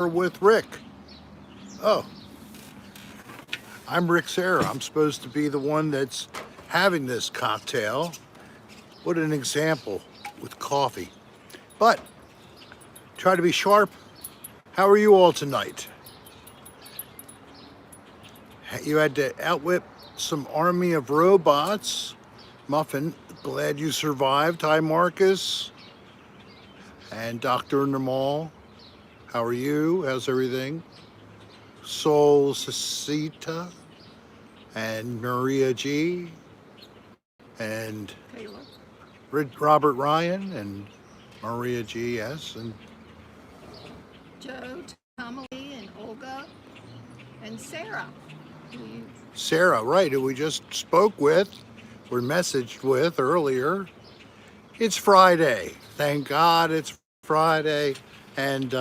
with Rick. Oh, I'm Rick Serra. I'm supposed to be the one that's having this cocktail. What an example with coffee. But try to be sharp. How are you all tonight? You had to outwit some army of robots. Muffin, glad you survived. Hi, Marcus. And Dr. Namal. How are you? How's everything? Sol Cecita and Maria G. And Robert Ryan and Maria G. Yes. And Joe, Tommy, and Olga, and Sarah. Sarah, right, who we just spoke with, or messaged with earlier. It's Friday. Thank God it's Friday. And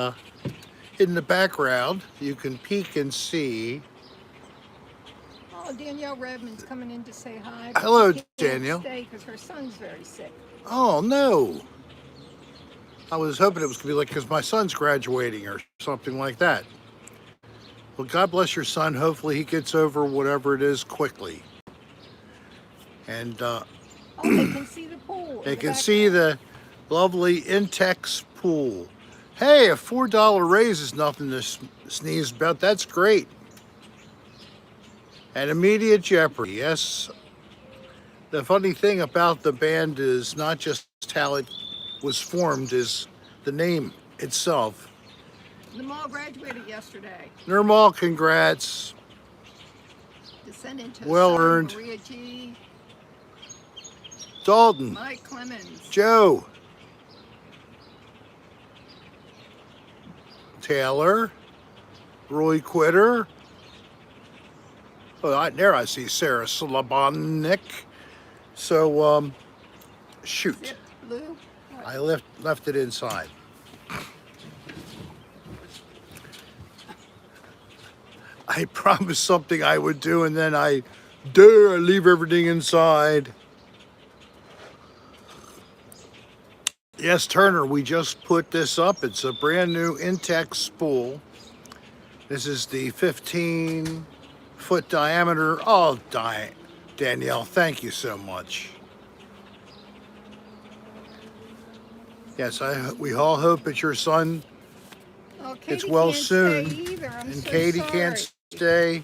in the background, you can peek and see. Oh, Danielle Redmond's coming in to say hi. Hello, she Danielle. Stay because her son's very sick. Oh no! I was hoping it was going to be like because my son's graduating or something like that. Well, God bless your son. Hopefully, he gets over whatever it is quickly. And oh, they can see the pool. They can see the lovely Intex pool. Hey, a $4 raise is nothing to sneeze about. That's great. And immediate jeopardy. Yes. The funny thing about the band is not just how it was formed, is the name itself. Namal graduated yesterday. Nirmal, congrats. Descendant to well earned. Maria G. Dalton. Mike Clemens. Joe. Taylor. Roy Quitter. Oh, there I see Sarah Slabonik. So, shoot. Zip, Lou. I left it inside. I promised something I would do, and then I leave everything inside. Yes, Turner, we just put this up. It's a brand new Intex spool. This is the 15-foot diameter. Oh, Danielle, thank you so much. Yes, we all hope that your son gets well soon. And Katie can't stay.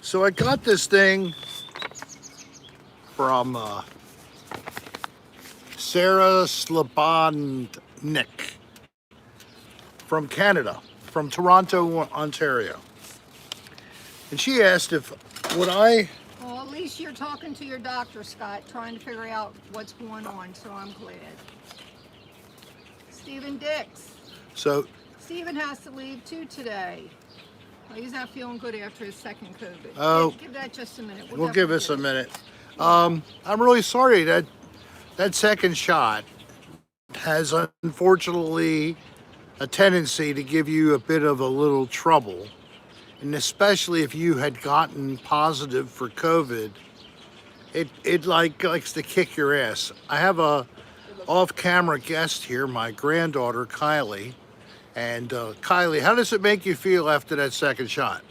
So I got this thing from Sarah Slabonik from Canada, from Toronto, Ontario. And she asked if would I... Well, at least you're talking to your doctor, Scott, trying to figure out what's going on, so I'm glad. Stephen Dix. So Stephen has to leave too today. Well, he's not feeling good after his second COVID. Oh, give that just a minute. We'll give us a minute. I'm really sorry that second shot has unfortunately a tendency to give you a bit of a little trouble. And especially if you had gotten positive for COVID, it likes to kick your ass. I have a off-camera guest here, my granddaughter, Kylie. And Kylie, how does it make you feel after that second shot?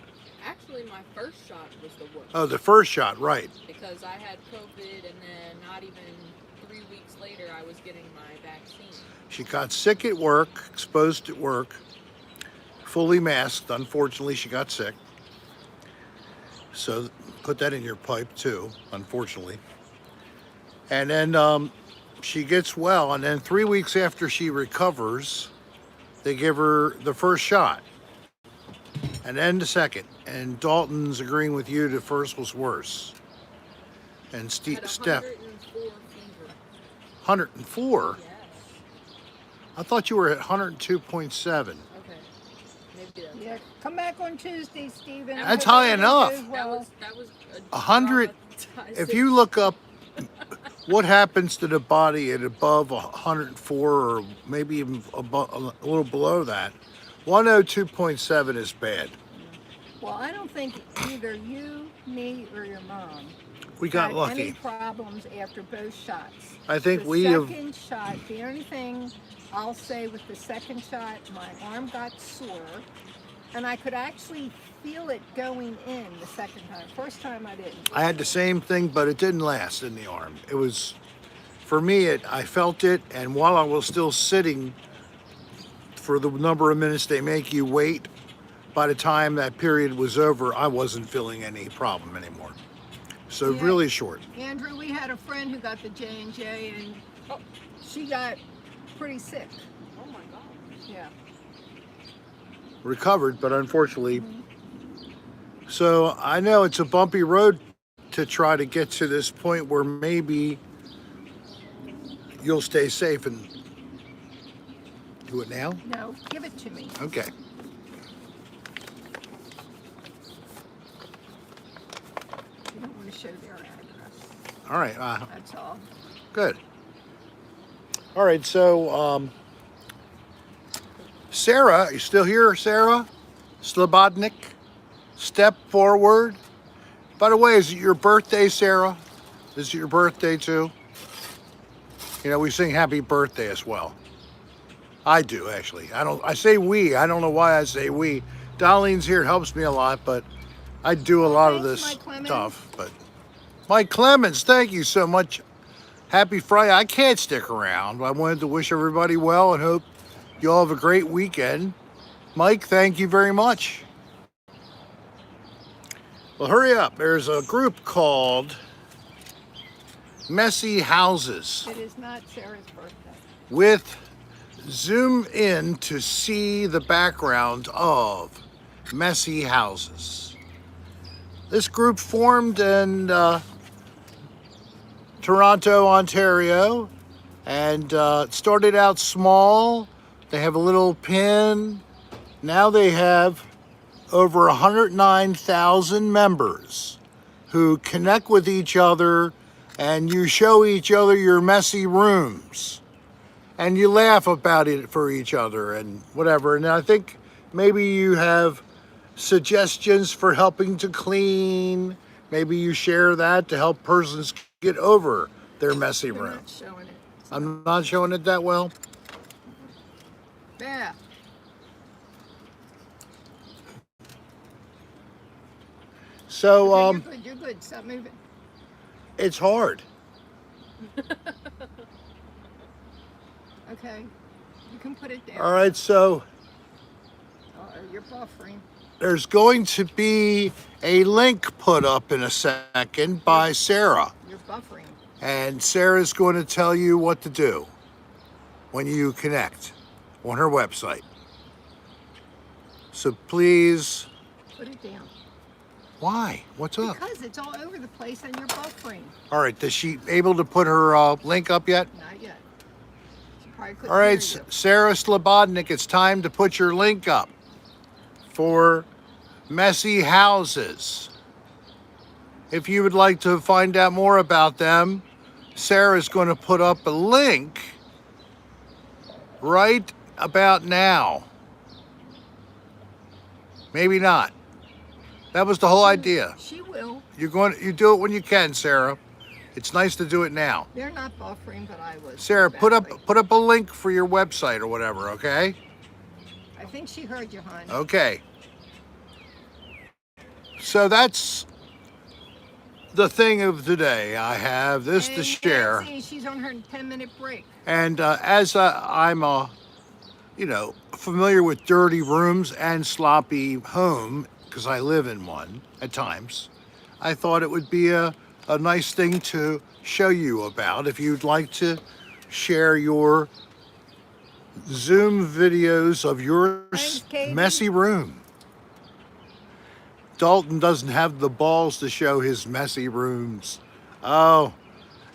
Actually, my first shot was the worst. Oh, the first shot, right. Because I had COVID, and then not even 3 weeks later, I was getting my vaccine. She got sick at work, exposed at work, fully masked. Unfortunately, she got sick. So put that in your pipe too, unfortunately. And then she gets well, and then 3 weeks after she recovers, they give her the first shot, and then the second. And Dalton's agreeing with you the first was worse. And Steph, 104 fever. 104? Yes. I thought you were at 102.7. Okay. Maybe that's Yeah, come back on Tuesday, Stephen. That's high enough. that was a 100. If you look up what happens to the body at above 104, or maybe even above, a little below that, 102.7 is bad. Well, I don't think either you, me, or your mom We got had any lucky. problems after both shots. I think The we have. second shot, the only thing I'll say with the second shot, my arm got sore, and I could actually feel it going in the second time. First time I didn't. I had the same thing, but it didn't last in the arm. It was, for me, I felt it, and while I was still sitting for the number of minutes they make you wait, by the time that period was over, I wasn't feeling any problem anymore. So Yeah. really short. Andrew, we had a friend who got the J&J, and she got pretty sick. Oh my god. Yeah. Recovered, but unfortunately. So I know it's a bumpy road to try to get to this point where maybe you'll stay safe and do it now? No, give it to me. Okay. You don't want to show their address. All right. That's all. Good. All right. So, Sarah, you still here, Sarah? Slobodnik? Step forward. By the way, is it your birthday, Sarah? Is it your birthday too? You know, we sing happy birthday as well. I do, actually. I say we. I don't know why I say we. Darlene's here. It helps me a lot, but I do a lot of Thanks, this Mike Clemens. stuff. But Mike Clemens, thank you so much. Happy Friday. I can't stick around. I wanted to wish everybody well and hope you all have a great weekend. Mike, thank you very much. Well, hurry up. There's a group called Messy Houses. It is not Sarah's birthday. With zoom in to see the background of Messy Houses. This group formed in Toronto, Ontario, and it started out small. They have a little pin. Now they have over 109,000 members who connect with each other, and you show each other your messy rooms. And you laugh about it for each other and whatever. And I think maybe you have suggestions for helping to clean. Maybe you share that to help persons get over their messy They're room. not showing it. I'm not showing it that well. Yeah. So Okay, you're good. You're good. Stop moving. it's hard. Okay. You can put it down. All right, so You're buffering. there's going to be a link put up in a second by Sarah. You're buffering. And Sarah's going to tell you what to do when you connect on her website. So please, Put it down. why? What's up? Because it's all over the place and you're buffering. All right, is she able to put her link up yet? Not yet. She probably couldn't All right, hear you. Sarah Slobodnik, it's time to put your link up for Messy Houses. If you would like to find out more about them, Sarah's going to put up a link right about now. Maybe not. That was the whole idea. She will. You do it when you can, Sarah. It's nice to do it now. They're not buffering, but I was. Sarah, put badly. up a link for your website or whatever, okay? I think she heard you, hon. Okay. So that's the thing of today. I have this to And share. Nancy, she's on her 10-minute break. And as I'm familiar with dirty rooms and sloppy home, because I live in one at times, I thought it would be a nice thing to show you about if you'd like to share your Zoom videos of your Thanks, Katie. messy room. Dalton doesn't have the balls to show his messy rooms. Oh,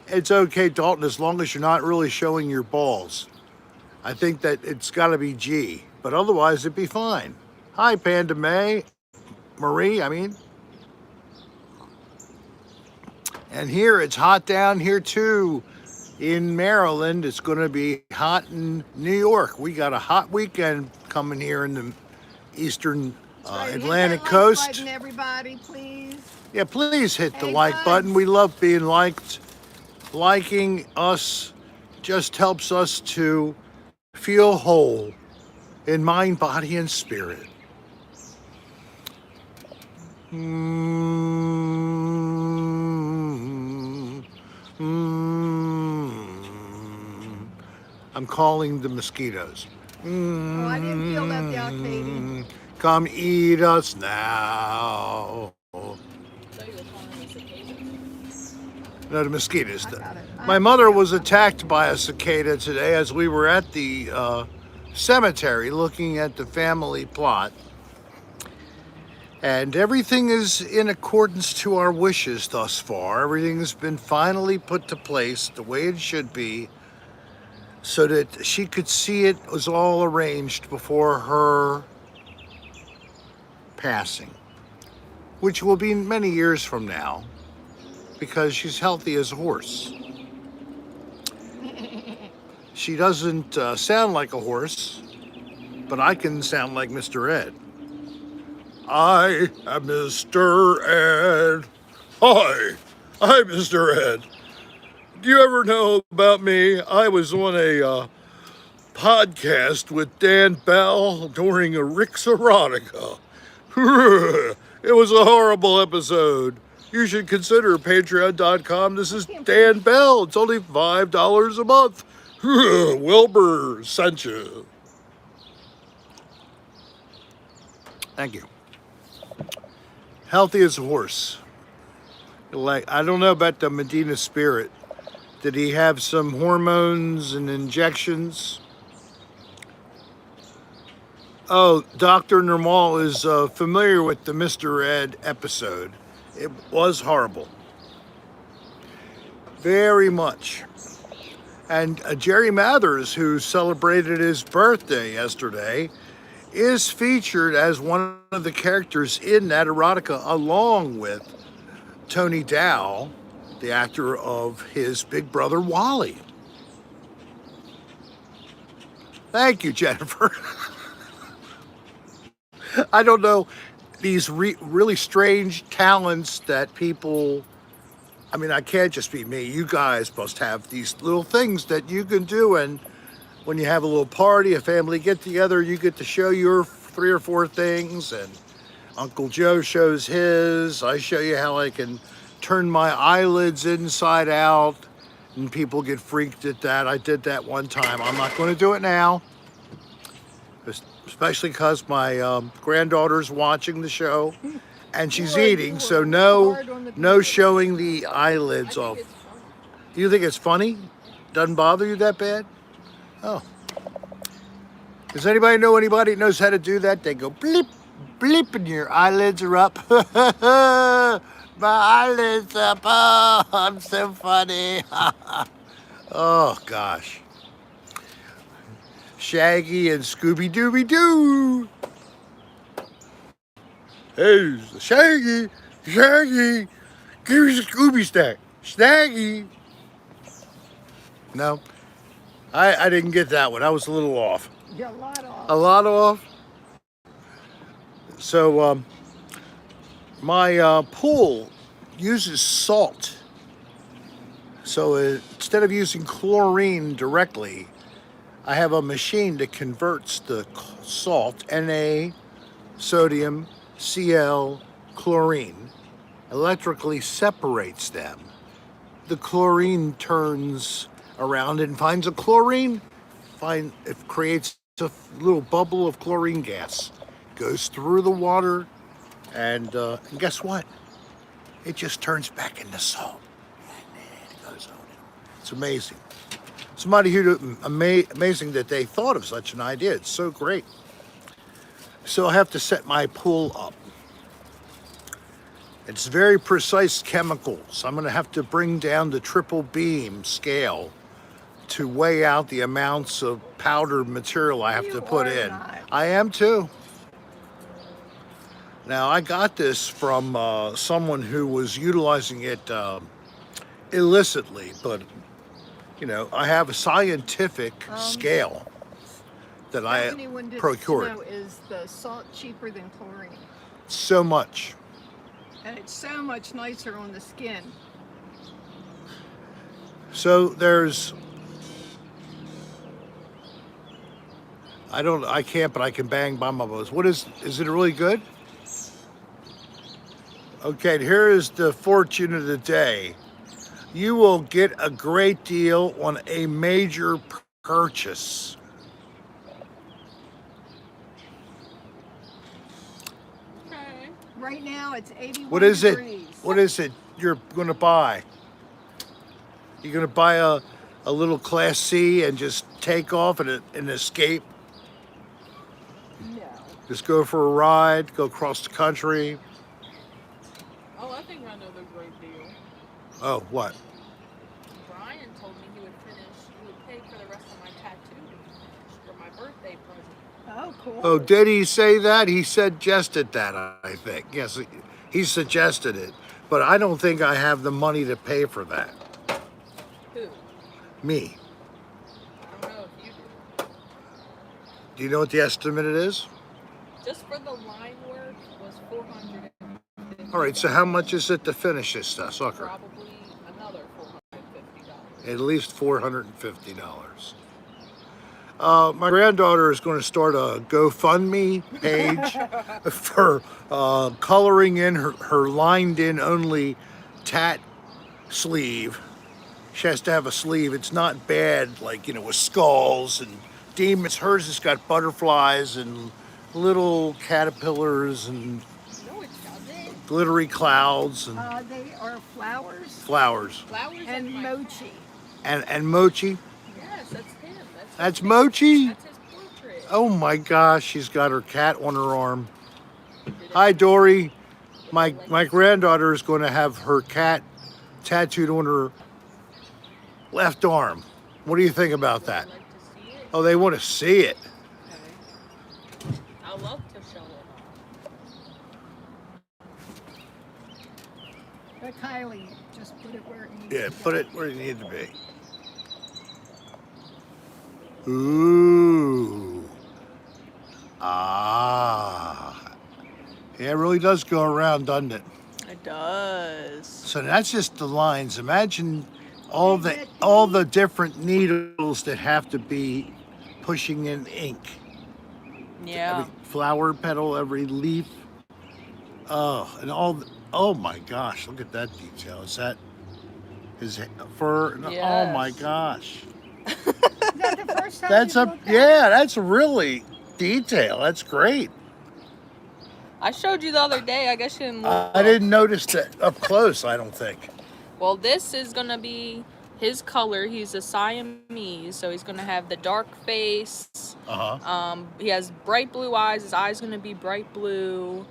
it's okay, Dalton, as long as you're not really showing your balls. I think that it's got to be G, but otherwise it'd be fine. Hi, Panda Marie. And here it's hot down here too. In Maryland, it's going to be hot in New York. We got a hot weekend coming here in the eastern Right, hit that Atlantic like coast. button, everybody, please. Yeah, please hit the Hey, like button. buds. We love being liked. Liking us just helps us to feel whole in mind, body, and spirit. Mm, mm. I'm calling the mosquitoes. Oh, I didn't feel that the Katie. Come eat us now. So you were calling the cicadas. No, the mosquitoes. I got it. My mother was attacked by a cicada today as we were at the cemetery looking at the family plot. And everything is in accordance to our wishes thus far. Everything has been finally put to place the way it should be so that she could see it was all arranged before her passing, which will be many years from now because she's healthy as a horse. She doesn't sound like a horse, but I can sound like Mr. Ed. I am Mr. Ed. Hi, I'm Mr. Ed. Do you ever know about me? I was on a podcast with Dan Bell during a Rick's Erotica. It was a horrible episode. You should consider patreon.com. This is Dan Bell. It's only $5 a month. Wilbur sent you. Thank you. Healthy as a horse. Like, I don't know about the Medina Spirit. Did he have some hormones and injections? Oh, Dr. Normal is familiar with the Mr. Ed episode. It was horrible. Very much. And Jerry Mathers, who celebrated his birthday yesterday, is featured as one of the characters in that erotica, along with Tony Dow, the actor of his big brother Wally. Thank you, Jennifer. I don't know, these really strange talents that people, I mean, I can't just be me. You guys must have these little things that you can do, and when you have a little party, a family get together, you get to show your 3 or 4 things, and Uncle Joe shows his. I show you how I can turn my eyelids inside out, and people get freaked at that. I did that one time. I'm not going to do it now, especially because my granddaughter's watching the show, and she's eating, so no showing the eyelids off. You think it's funny? Doesn't bother you that bad? Oh. Does anybody know anybody that knows how to do that? They go bleep, bleep, and your eyelids are up. My eyelids up. Oh, I'm so funny. Oh, gosh. Shaggy and Scooby-Dooby-Doo. Hey, Shaggy, Shaggy, give me a Scooby snack. Shaggy. No. I didn't get that one. I was a little off. You're a lot off. A lot off? So, my pool uses salt. So instead of using chlorine directly, I have a machine that converts the salt, Na, sodium, Cl, chlorine, electrically separates them. The chlorine turns around and finds a chlorine, it creates a little bubble of chlorine gas, goes through the water, and guess what? It just turns back into salt. And it goes on. It's amazing. Somebody who amazing that they thought of such an idea. It's so great. So I have to set my pool up. It's very precise chemicals. I'm going to have to bring down the triple beam scale to weigh out the amounts of powdered material I have to put in. I am too. Now, I got this from someone who was utilizing it illicitly, but, you know, I have a scientific scale that I Anyone didn't procured. know is the salt cheaper than chlorine, So much. and it's so much nicer on the skin. So there's, I can't, but I can bang bombos. What is it really good? Okay, here is the fortune of the day. You will get a great deal on a major purchase. Okay. Right now it's 81 What is it? degrees. What is it you're going to buy? You're going to buy a little Class C and just take off and escape? No. Just go for a ride, go across the country? Oh, I think I know the great deal. Oh, what? Brian told me he would pay for the rest of my tattoo to be finished for my birthday present. Oh, cool. Oh, did he say that? He suggested that, I think. Yes, he suggested it. But I don't think I have the money to pay for that. Who? Me. I don't know if you do. Do you know what the estimate it is? Just for the line work was $450. All right, so how much is it to finish this stuff, sucker? Probably another $450. At least $450. My granddaughter is going to start a GoFundMe page for coloring in her lined-in only tat sleeve. She has to have a sleeve. It's not bad, like, with skulls and demons. Hers has got butterflies and little caterpillars and No, it doesn't. glittery clouds and They are flowers flowers Flowers and my mochi. and mochi. Yes, that's him. That's his Mochi. That's his portrait. Oh my gosh, she's got her cat on her arm. Hi, Dory. My granddaughter is going to have her cat tattooed on her left arm. What do you think about that? Would you like to see it? Oh, they want to see it. Okay. I love to show it. But Kylie, just put it where it needs Yeah, to put go. it where it needs to be. Ooh. Ah. Yeah, it really does go around, doesn't it? It does. So that's just the lines. Imagine all the different needles that have to be pushing in ink. Yeah. Every flower petal, every leaf. Oh, and oh my gosh, look at that detail. Is that his fur? No, oh my Yes. gosh. Is that the first time That's you a looked at it? yeah, that's really detail. That's great. I showed you the other day. I guess you didn't look. I didn't notice that up close, I don't think. Well, this is gonna be his color. He's a Siamese, so he's gonna have the dark face. Uh-huh. He has bright blue eyes. His eyes gonna be bright blue.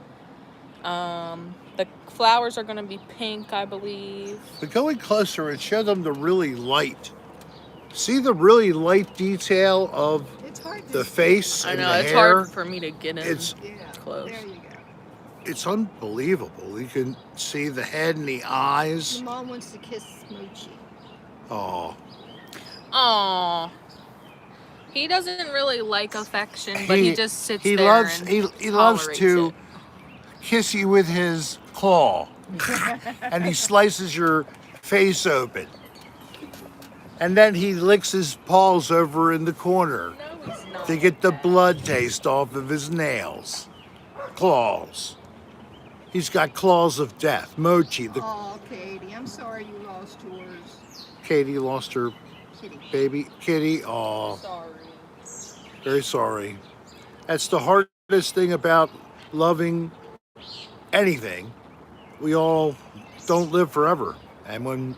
The flowers are gonna be pink, I believe. But going closer and show them the really light. See the really light detail of It's hard to the see. face I and know the it's hair. hard for me to get in. It's Yeah, close. there you go. it's unbelievable. You can see the head and the eyes. Your mom wants to kiss Mochi. Oh, Aw. He doesn't really like affection, but he just sits he there loves and he loves tolerates to it. kiss you with his claw, and he slices your face open, and then he licks his paws over in the corner No, he's not. to get the blood taste off of his nails. Claws. He's got claws of death. Mochi, the Oh, Katie, I'm sorry you lost yours. Katie lost her Kitty. baby kitty. Oh, Sorry. very sorry. That's the hardest thing about loving anything. We all don't live forever. And when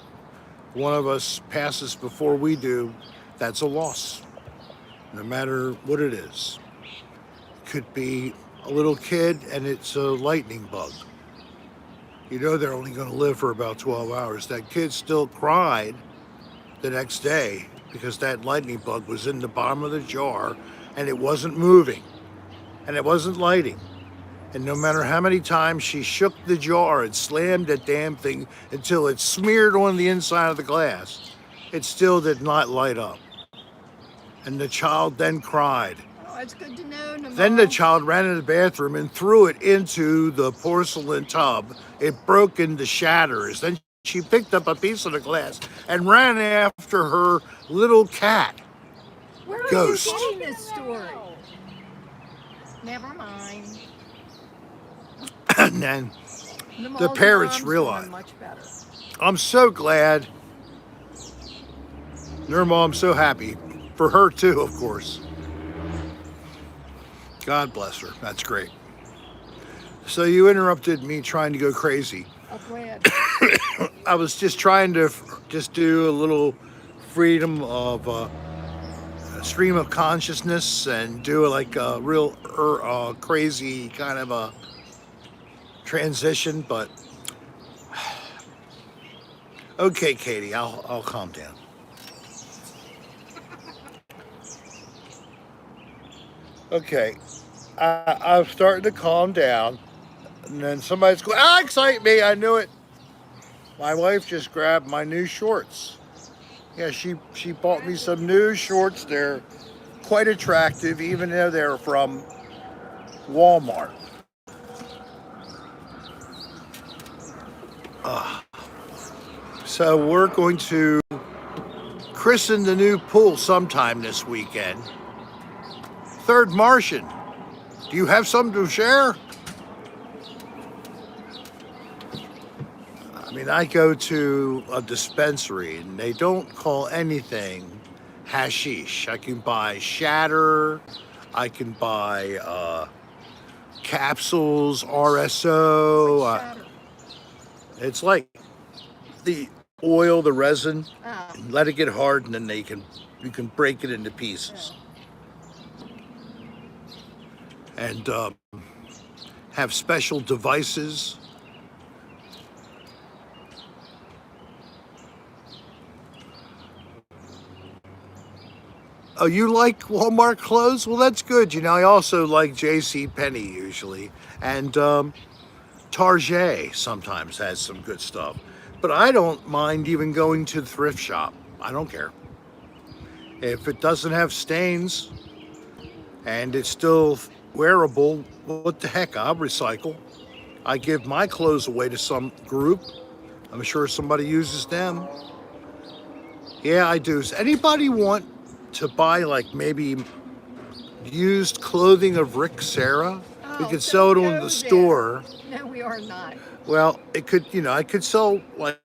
one of us passes before we do, that's a loss. No matter what it is. Could be a little kid and it's a lightning bug. You know they're only going to live for about 12 hours. That kid still cried the next day because that lightning bug was in the bottom of the jar and it wasn't moving and it wasn't lighting. And no matter how many times she shook the jar and slammed that damn thing until it smeared on the inside of the glass, it still did not light up. And the child then cried. Oh, That's good to know, Namal. Then the child ran into the bathroom and threw it into the porcelain tub. It broke into shatters. Then she picked up a piece of the glass and ran after her little cat. Where are Ghost. you getting this story? Never mind. And then Namal's parents mom's realized. doing much better. I'm so glad. Her mom's so happy. For her too, of course. God bless her. That's great. So you interrupted me trying to go crazy. I'm glad. I was just trying to just do a little freedom of stream of consciousness and do like a real crazy kind of a transition, but okay, Katie, I'll calm down. Okay, I'm starting to calm down, and then somebody's going, excite me, I knew it. My wife just grabbed my new shorts. Yeah, she bought me some new shorts. They're quite attractive, even though they're from Walmart. So we're going to christen the new pool sometime this weekend. Third Martian, do you have something to share? I mean, I go to a dispensary and they don't call anything hashish. I can buy shatter, I can buy capsules, RSO. Shatter. It's like the oil, the resin, Oh, let it get hard, and then you can break it into pieces. And have special devices. Oh, you like Walmart clothes? Well, that's good. You know, I also like J.C. Penney usually, and Target sometimes has some good stuff. But I don't mind even going to the thrift shop. I don't care. If it doesn't have stains and it's still wearable, what the heck? I'll recycle. I give my clothes away to some group. I'm sure somebody uses them. Yeah, I do. Does anybody want to buy like maybe used clothing of Rick Serra? We oh, could so sell it go on the there. store. No, we are not. Well, it could, I could sell like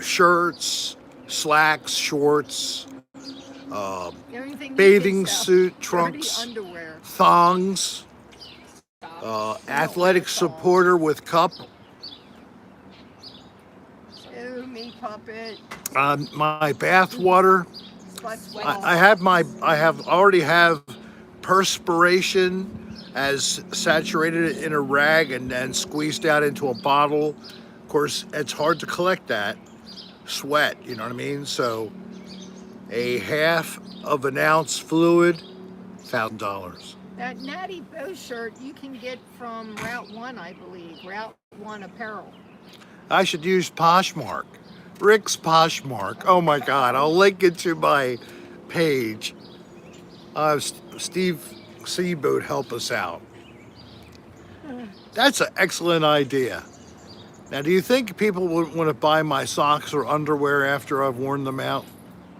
shirts, slacks, shorts, The only thing you bathing can sell, suit, dirty trunks, underwear. thongs, Stop. athletic thongs. supporter with cup. Oh, me puppet. My bath water. I already have perspiration as saturated in a rag and then squeezed out into a bottle. Of course, it's hard to collect that sweat, you know what I mean? So a half of an ounce fluid, $1,000. That Natty Bow shirt you can get from Route 1, I believe. Route 1 Apparel. I should use Poshmark. Rick's Poshmark. Oh my God, I'll link it to my page. Steve Seaboot help us out. That's an excellent idea. Now, do you think people would want to buy my socks or underwear after I've worn them out?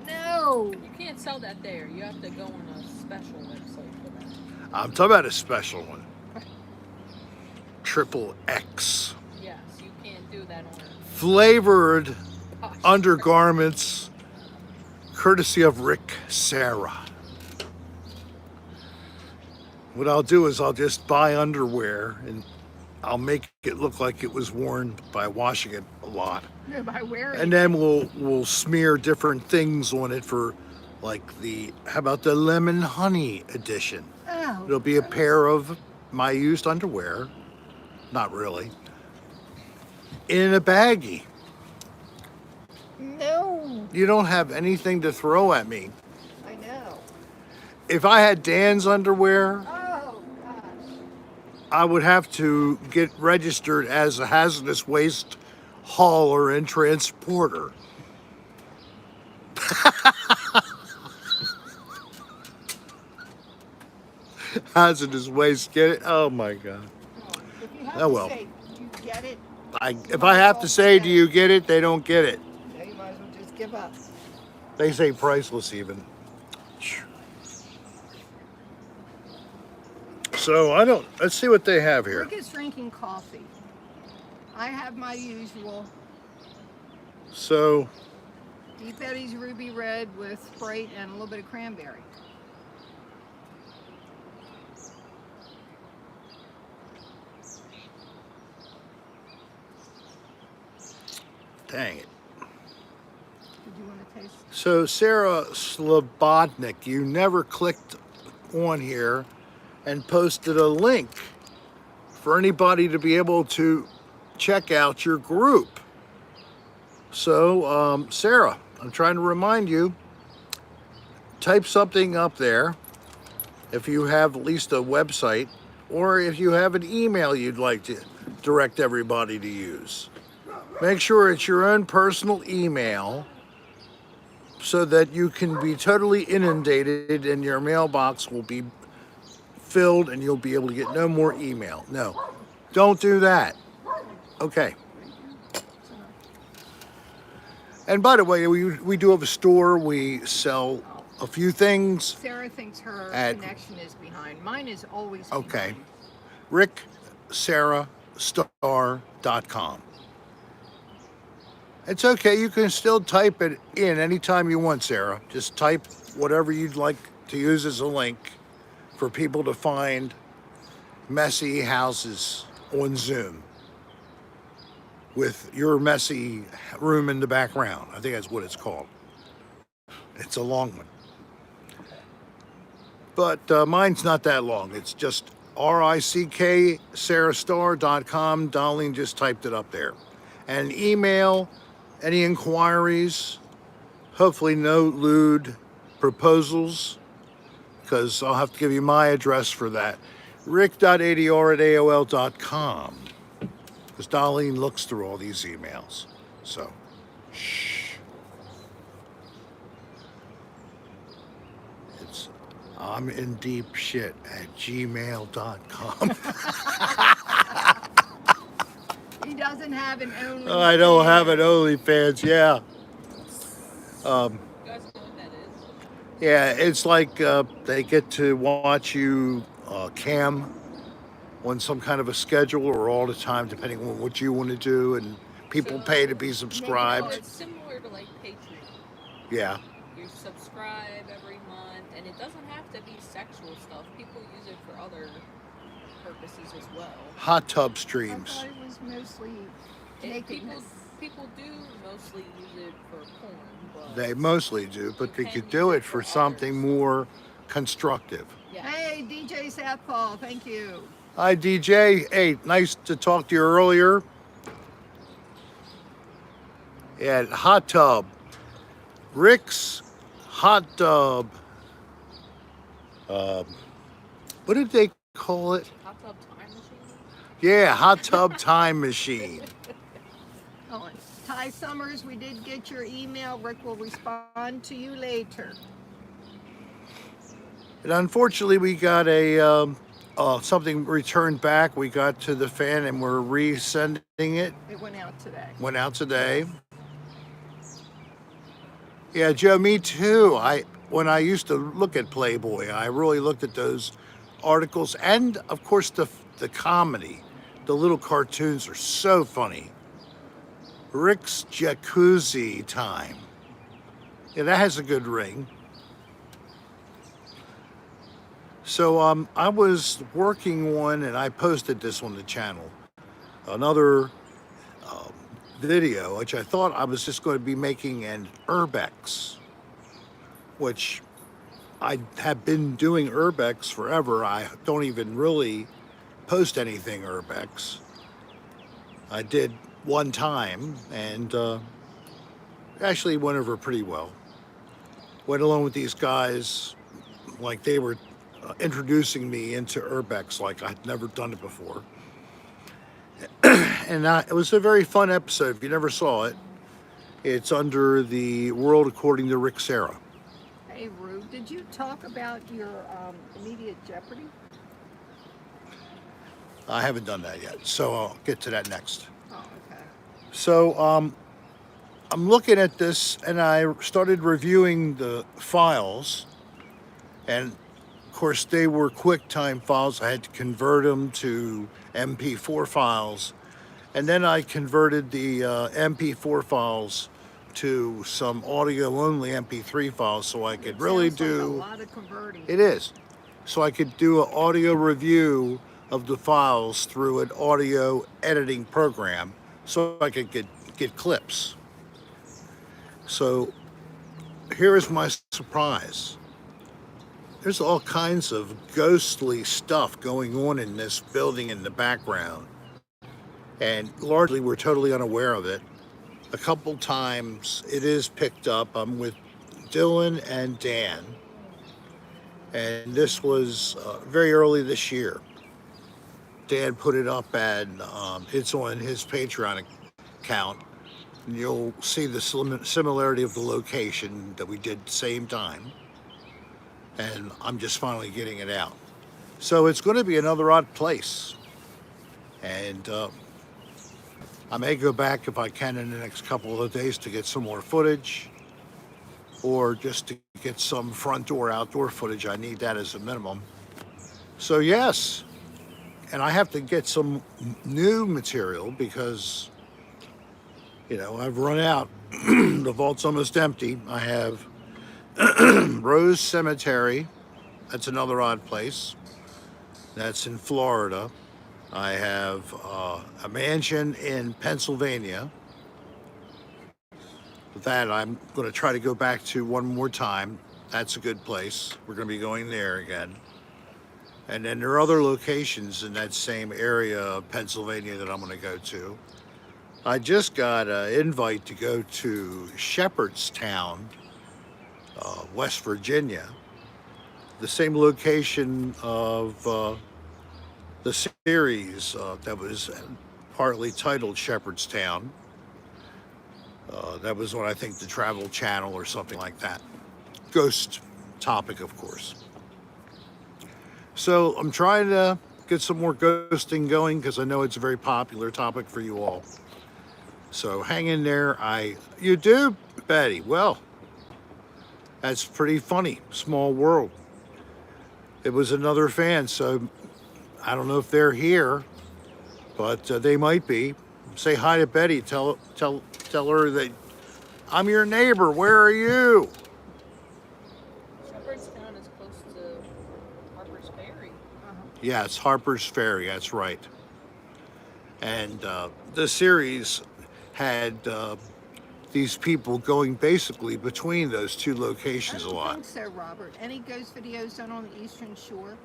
No. You can't sell that there. You have to go on a special website for that. I'm talking about a special one. Triple X. Yes, you can't do that on Flavored Posh. undergarments, courtesy of Rick Serra. What I'll do is I'll just buy underwear and I'll make it look like it was worn by washing it a lot. No, by wearing And then we'll smear different things on it for like how about the lemon honey edition? Oh, It'll be a pair of my used underwear. Not really. In a baggie. no. You don't have anything to throw at me. I know. If I had Dan's underwear, Oh, gosh. I would have to get registered as a hazardous waste hauler and transporter. hazardous waste. Get it? Oh my God. If you have Oh to well. say, do you get it? If I have to say, do you get it? They don't get it. Yeah, you might as well just give up. They say priceless even. So I don't. Let's see what they have here. Rick is drinking coffee. I have my usual So Deep Eddy's Ruby Red with Sprite and a little bit of cranberry. dang it. Did you want to taste? So Sarah Slobodnik, you never clicked on here and posted a link for anybody to be able to check out your group. So Sarah, I'm trying to remind you, type something up there if you have at least a website, or if you have an email you'd like to direct everybody to use. Make sure it's your own personal email so that you can be totally inundated and your mailbox will be filled and you'll be able to get no more email. No, don't do that. Okay. And by the way, we do have a store. We sell a few things. Sarah thinks her At- connection is behind. Mine is always Okay. behind. RickSarahStar.com. It's okay. You can still type it in anytime you want, Sarah. Just type whatever you'd like to use as a link for people to find messy houses on Zoom with your messy room in the background. I think that's what it's called. It's a long one. But mine's not that long. It's just RickSarahStar.com. Darlene just typed it up there. And email any inquiries, hopefully no lewd proposals, because I'll have to give you my address for that. rick.adr@aol.com, because Darlene looks through all these emails. So, shh. It's I'm in deep shit at gmail.com. He doesn't have an only. I don't have an OnlyFans, yeah. You guys know what that is? Yeah, it's like they get to watch you cam on some kind of a schedule or all the time, depending on what you want to do, and people So- pay to be Oh, subscribed. it's similar to like Patreon. Yeah. You subscribe every month, and it doesn't have to be sexual stuff. People use it for other purposes as well. Hot tub I streams. thought it was mostly And nakedness. people do mostly use it for porn, but They mostly do, but they You could can do use it it for for something others. more constructive. yeah. Hey, DJ Southpaw, thank you. Hi, DJ. Hey, nice to talk to you earlier. Yeah, hot tub. Rick's hot tub. What did they call it? Hot tub time machine. Yeah, hot tub time machine. Oh, and Ty Summers, we did get your email. Rick will respond to you later. And unfortunately, we got a something returned back. We got to the fan, and we're resending it. It went out today. Went out today. Yeah, Joe, me too. When I used to look at Playboy, I really looked at those articles, and of course the comedy. The little cartoons are so funny. Rick's Jacuzzi Time. Yeah, that has a good ring. So I was working on, and I posted this on the channel, another video, which I thought I was just going to be making an urbex, which I have been doing urbex forever. I don't even really post anything urbex. I did one time, and actually went over pretty well. Went along with these guys like they were introducing me into urbex like I'd never done it before. And it was a very fun episode. If you never saw it, it's under the World According to Rick Serra. Hey, Rube, did you talk about your immediate jeopardy? I haven't done that yet, so I'll get to that next. Oh, okay. So I'm looking at this, and I started reviewing the files, and of course they were QuickTime files. I had to convert them to MP4 files, and then I converted the MP4 files to some audio-only MP3 files, so I could It really sounds like a do. lot of converting. It is. So I could do an audio review of the files through an audio editing program, so I could get clips. So here is my surprise. There's all kinds of ghostly stuff going on in this building in the background. And largely we're totally unaware of it. A couple times it is picked up. I'm with Dylan and Dan. And this was very early this year. Dan put it up, and it's on his Patreon account. And you'll see the similarity of the location that we did same time. And I'm just finally getting it out. So it's going to be another odd place. And I may go back if I can in the next couple of days to get some more footage, or just to get some front door, outdoor footage. I need that as a minimum. So yes, and I have to get some new material because, I've run out. The vault's almost empty. I have Rose Cemetery. That's another odd place. That's in Florida. I have a mansion in Pennsylvania that I'm going to try to go back to one more time. That's a good place. We're going to be going there again. And then there are other locations in that same area of Pennsylvania that I'm going to go to. I just got an invite to go to Shepherdstown, West Virginia, the same location of the series that was partly titled Shepherdstown. That was on, I think, the Travel Channel or something like that. Ghost topic, of course. So I'm trying to get some more ghosting going because I know it's a very popular topic for you all. So hang in there. You do, Betty? Well, that's pretty funny. Small world. It was another fan, so I don't know if they're here, but they might be. Say hi to Betty. Tell her that I'm your neighbor. Where are you? Shepherdstown is close to Harper's Ferry. Yeah, it's Harper's Ferry. That's right. And the series had these people going basically between those two locations I a don't lot. think so, Robert. Any ghost videos done on the Eastern Shore?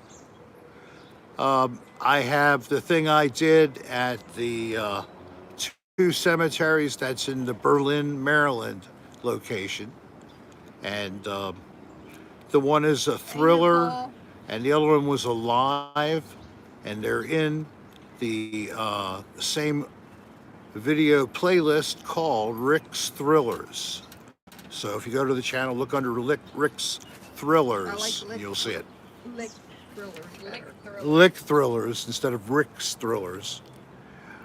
I have the thing I did at the two cemeteries that's in the Berlin, Maryland location. And the one is a thriller, Paul. and the other one was a live, and they're in the same video playlist called Rick's Thrillers. So if you go to the channel, look under Rick's Thrillers, you'll see it. Lick thrillers. Lick better. Thriller. Lick Thrillers instead of Rick's Thrillers.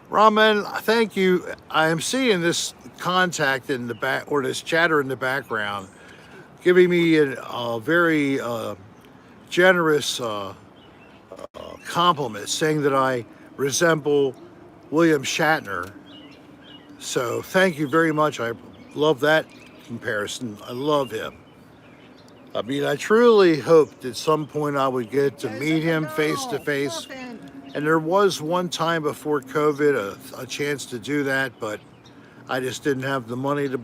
Raman, thank you. I am seeing this contact in the back, or this chatter in the background, giving me a very generous compliment, saying that I resemble William Shatner. So thank you very much. I love that comparison. I love him. I mean, I truly hoped at some point I would get to meet him face to face. And there was one time before COVID a chance to do that, but I just didn't have the money to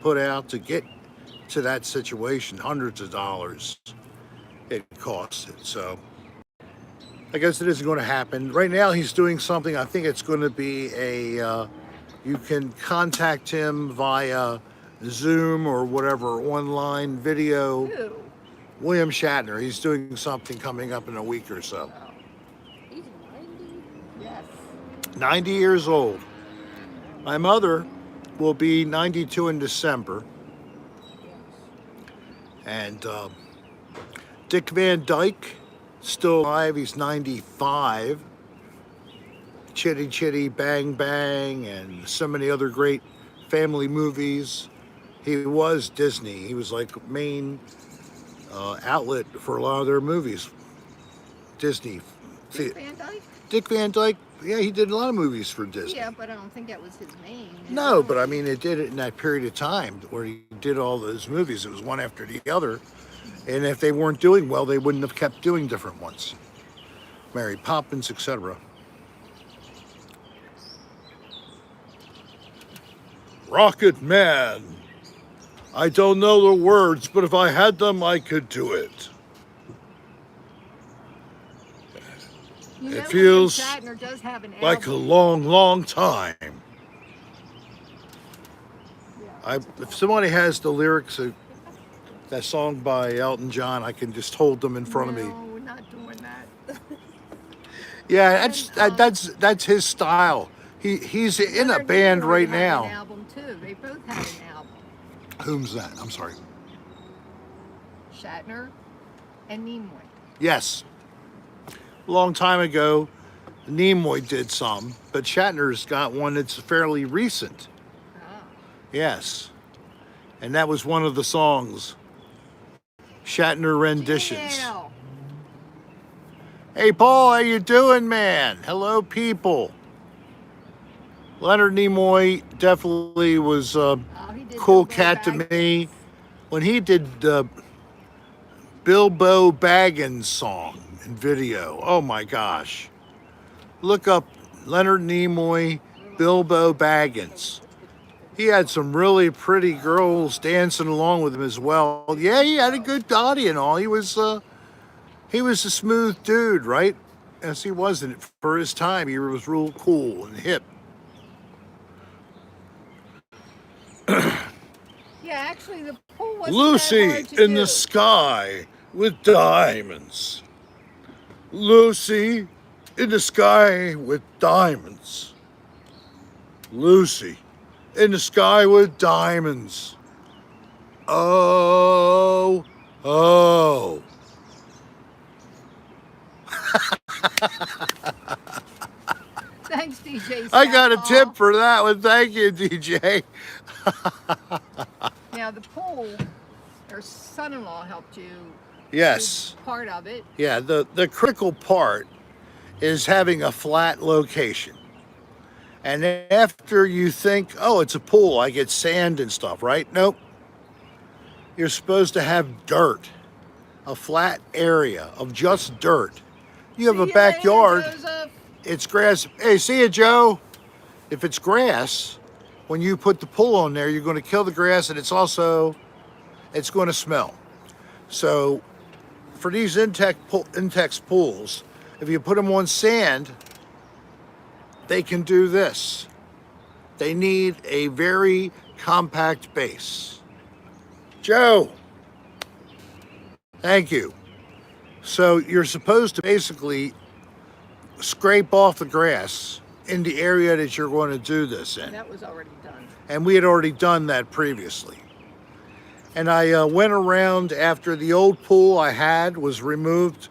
put out to get to that situation. Hundreds of dollars it costs it. So I guess it isn't going to happen. Right now he's doing something. I think it's going to be you can contact him via Zoom or whatever online video. Who? William Shatner. He's doing something coming up in a week or so. He's 90. Yes. 90 years old. My mother will be 92 in December. And Dick Van Dyke, still alive. He's 95. Chitty Chitty Bang Bang and so many other great family movies. He was Disney. He was like main outlet for a lot of their movies. Disney. Dick Van Dyke? Dick Van Dyke, yeah, he did a lot of movies for Disney. Yeah, but I don't think that was his main. No, but I mean, it did it in that period of time where he did all those movies. It was one after the other. And if they weren't doing well, they wouldn't have kept doing different ones. Mary Poppins, etc. Rocket Man. I don't know the words, but if I had them, I could do it. You know, It feels Shatner does have an like a album. long, long time. Yeah. If somebody has the lyrics of that song by Elton John, I can just hold them in front of me. No, we're not doing that. Yeah, And, that's his style. He's in a Leonard band Nimoy right had now. An album too. They both had an album. Whom's that? I'm sorry. Shatner and Nimoy. Yes. A long time ago, Nimoy did some, but Shatner's got one that's fairly recent. Ah. Yes. And that was one of the songs. Shatner renditions. Gmail. Hey Paul, how you doing, man? Hello, people. Leonard Nimoy definitely was a He did cool Bilbo cat to Baggins. me. When he did the Bilbo Baggins song and video, oh my gosh. Look up Leonard Nimoy, Bilbo Baggins. He had some really pretty girls dancing along with him as well. Yeah, he had a good body and all. He was a smooth dude, right? Yes, he wasn't for his time. He was real cool and hip. Yeah, actually, the pool wasn't Lucy that hard to in do. the sky with diamonds. Lucy in the sky with diamonds. Lucy in the sky with diamonds. Oh, oh. Thanks, DJ. I got a Southpaw. tip for that one. Thank you, DJ. Now the pool, their son-in-law helped you. Yes. do Part of it. Yeah, the critical part is having a flat location. And after you think, oh, it's a pool, I get sand and stuff, right? Nope. You're supposed to have dirt, a flat area of just dirt. You have See a you backyard, later, Joseph. it's grass. Hey, see you, Joe. If it's grass, when you put the pool on there, you're going to kill the grass, and it's going to smell. So for these Intex pools, if you put them on sand, they can do this. They need a very compact base. Joe, thank you. So you're supposed to basically scrape off the grass in the area that you're going to do this in. That was already done. And we had already done that previously. And I went around after the old pool I had was removed,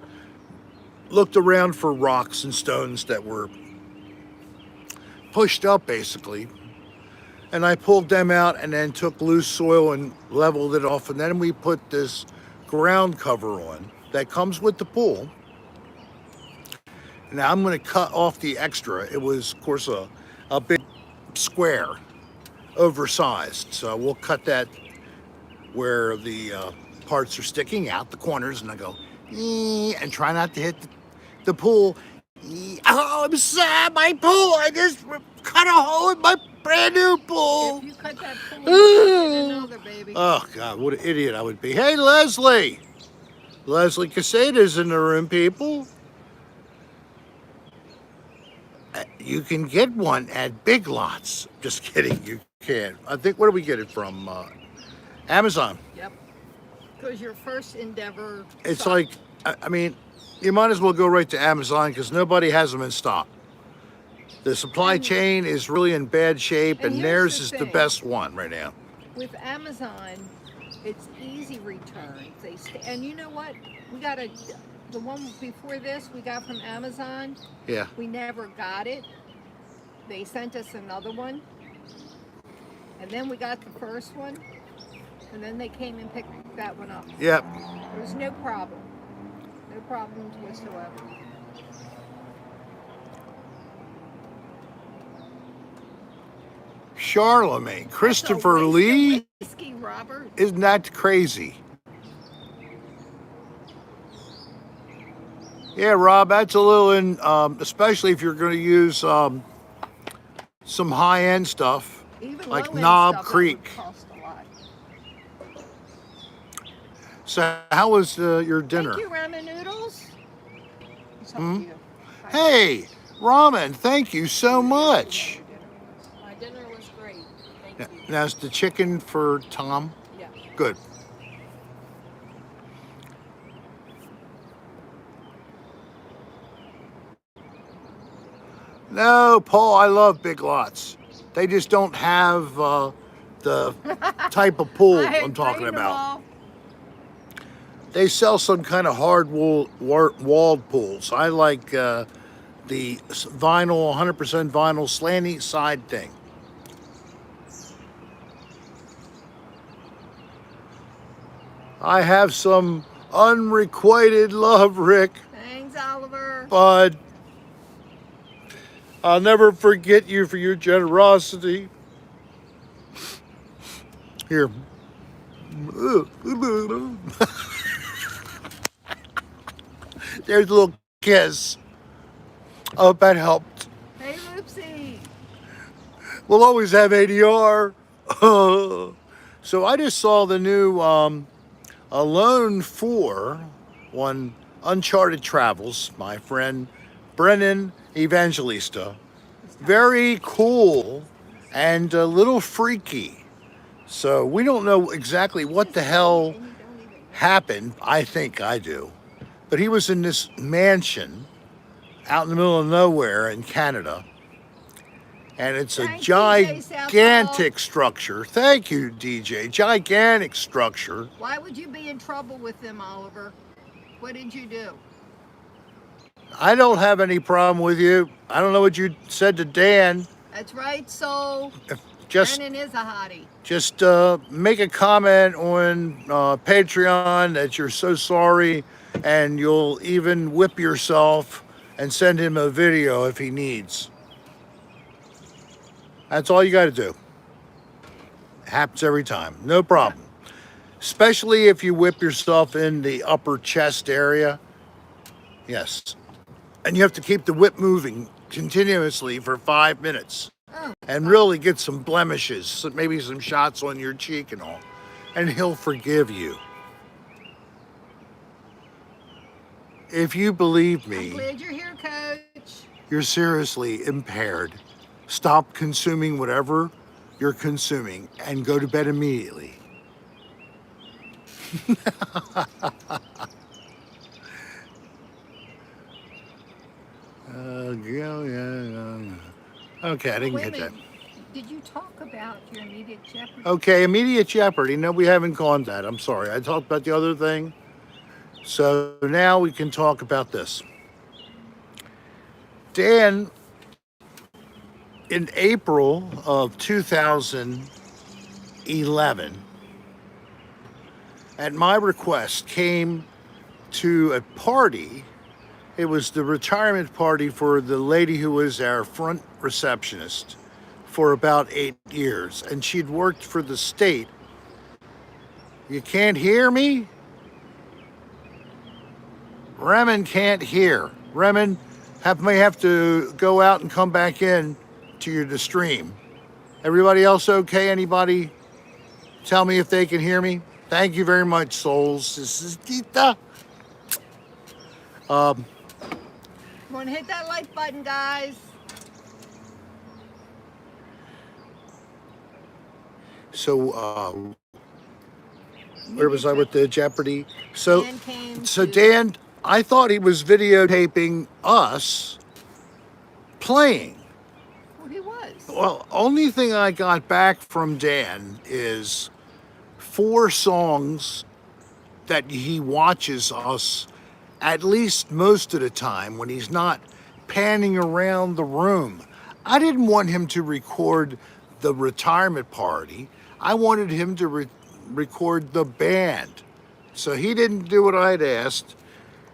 looked around for rocks and stones that were pushed up basically. And I pulled them out and then took loose soil and leveled it off. And then we put this ground cover on that comes with the pool. Now I'm going to cut off the extra. It was, of course, a big square, oversized. So we'll cut that where the parts are sticking out, the corners, and I go, and try not to hit the pool. Oh, I'm sad, my pool. I just cut a hole in my brand new pool. If you cut that pool, you get another baby. Oh, God, what an idiot I would be. Hey, Leslie. Leslie Casade's in the room, people. You can get one at Big Lots. Just kidding, you can. I think, where do we get it from? Amazon. Yep. Because your first endeavor. It's sucked. like, I mean, you might as well go right to Amazon because nobody has them in stock. The supply chain is really in bad shape, and and here's theirs the is the thing. best one right now. With Amazon, it's easy returns. And you know what? We got the one before this we got from Amazon. Yeah. We never got it. they sent us another one, and then we got the first one, and then they came and picked that one up. Yep. There was no problem. No problems whatsoever. Charlemagne, Christopher That's a waste of Lee, whiskey, Robert. isn't that crazy? Yeah, Rob, that's a little in, especially if you're going to use some high-end stuff Even like low-end Knob stuff, that Creek. would cost a lot. So, how was your dinner? Thank you, ramen noodles. It's up Hmm? to you. Hey, ramen, thank you so much. My dinner was great. Thank you. Now, is the chicken for Tom? Yeah. Good. No, Paul, I love Big Lots. They just don't have the type of pool I I'm talking drained them about. all. They sell some kind of hard walled pools. I like the vinyl, 100% vinyl slanty side thing. I have some unrequited love, Rick, Thanks, Oliver. bud. I'll never forget you for your generosity. Here. There's a little kiss. I hope that helped. Hey, Loopsy. We'll always have ADR. So I just saw the new Alone 4 on Uncharted Travels, my friend Brennan Evangelista. Very cool and a little freaky. So we don't know exactly what the hell happened. I think I do. But he was in this mansion out in the middle of nowhere in Canada. And it's a Thanks, DJ Southpaw. gigantic structure. Thank you, DJ. Gigantic structure. Why would you be in trouble with them, Oliver? What did you do? I don't have any problem with you. I don't know what you said to Dan. That's right, Soul. Just Brennan is a hottie. Just make a comment on Patreon that you're so sorry, and you'll even whip yourself and send him a video if he needs. That's all you got to do. Happens every time. No problem. Especially if you whip yourself in the upper chest area. Yes. And you have to keep the whip moving continuously for 5 minutes. Oh, And really get some blemishes, maybe some shots on your cheek and all. And he'll forgive you. If you believe I'm me, glad you're here, Coach. you're seriously impaired. Stop consuming whatever you're consuming and go to bed immediately. Okay, I didn't Wait a get that. minute. Did you talk about your immediate jeopardy? Okay, immediate jeopardy. No, we haven't gone that. I'm sorry. I talked about the other thing. So now we can talk about this. Dan, in April of 2011, at my request, came to a party. It was the retirement party for the lady who was our front receptionist for about 8 years, and she'd worked for the state. You can't hear me? Remen can't hear. Remen may have to go out and come back in to the stream. Everybody else okay? Anybody tell me if they can hear me? Thank you very much, souls. This is Tita. Come on, hit that like button, guys. So, where was I with the Jeopardy? So, Dan came so to- Dan, I thought he was videotaping us playing. Well, he was. Well, only thing I got back from Dan is 4 songs that he watches us at least most of the time when he's not panning around the room. I didn't want him to record the retirement party. I wanted him to record the band. So he didn't do what I'd asked,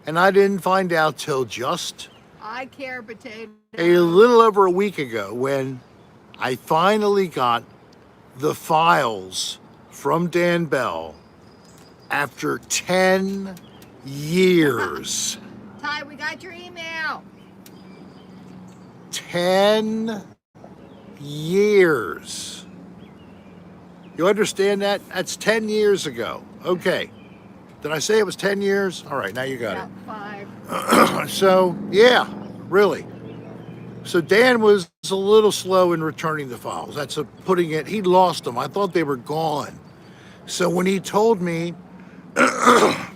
and I didn't find out till just I care potato. a little over a week ago when I finally got the files from Dan Bell after 10 years. Ty, we got your email. 10 years. You understand that? That's 10 years ago. Okay. Did I say it was 10 years? All right, now you got About 5. it. So, yeah, really. So Dan was a little slow in returning the files. That's putting it, he lost them. I thought they were gone. So when he told me that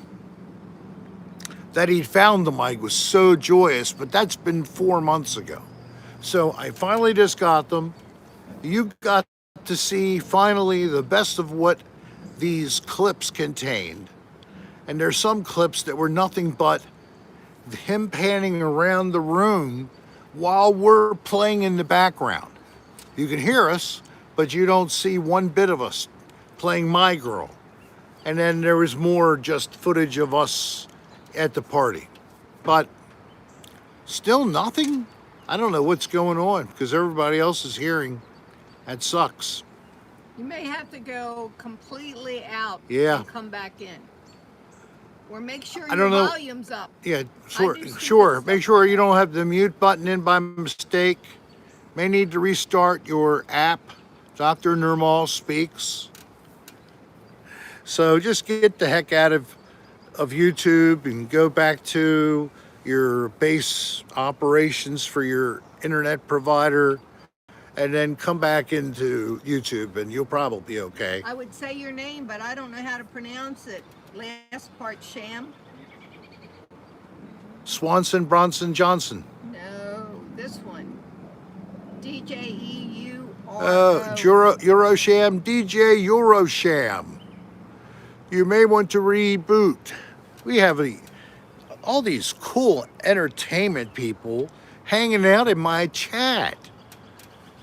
he'd found them, I was so joyous, but that's been 4 months ago. So I finally just got them. You got to see finally the best of what these clips contained. And there's some clips that were nothing but him panning around the room while we're playing in the background. You can hear us, but you don't see one bit of us playing My Girl. And then there was more just footage of us at the party. But still nothing? I don't know what's going on because everybody else is hearing. That sucks. You may have to go completely out Yeah. and come back in. Or make sure I your don't know. volume's up. Yeah, I sure, do stupid sure. stuff Make sure like you that. don't have the mute button in by mistake. May need to restart your app. Dr. Nirmal speaks. So just get the heck out of YouTube and go back to your base operations for your internet provider and then come back into YouTube and you'll probably be okay. I would say your name, but I don't know how to pronounce it. Last part, Sham? Swanson, Bronson, Johnson. No, this one. DJEURO. Eurosham, DJ Eurosham. You may want to reboot. We have all these cool entertainment people hanging out in my chat.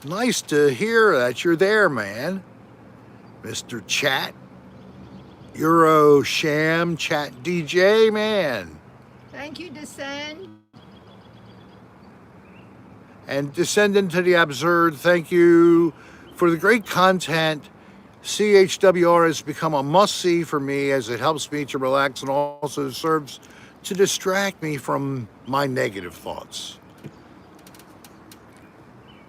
Nice to hear that you're there, man. Mr. Chat. Eurosham, Chat DJ, man. Thank you, Descend. And descend into the absurd, thank you for the great content. CHWR has become a must-see for me as it helps me to relax and also serves to distract me from my negative thoughts.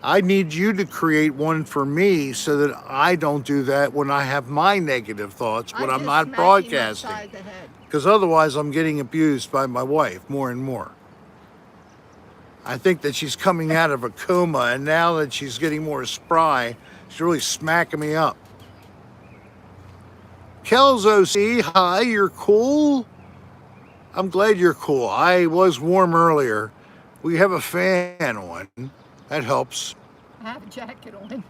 I need you to create one for me so that I don't do that when I have my negative thoughts when I'm not broadcasting. Because otherwise I'm getting abused by my wife more and more. I think that she's coming out of a coma, and now that she's getting more spry, she's really smacking me up. Kel's OC, hi, you're cool? I'm glad you're cool. I was warm earlier. We have a fan on. That helps. I have a jacket on.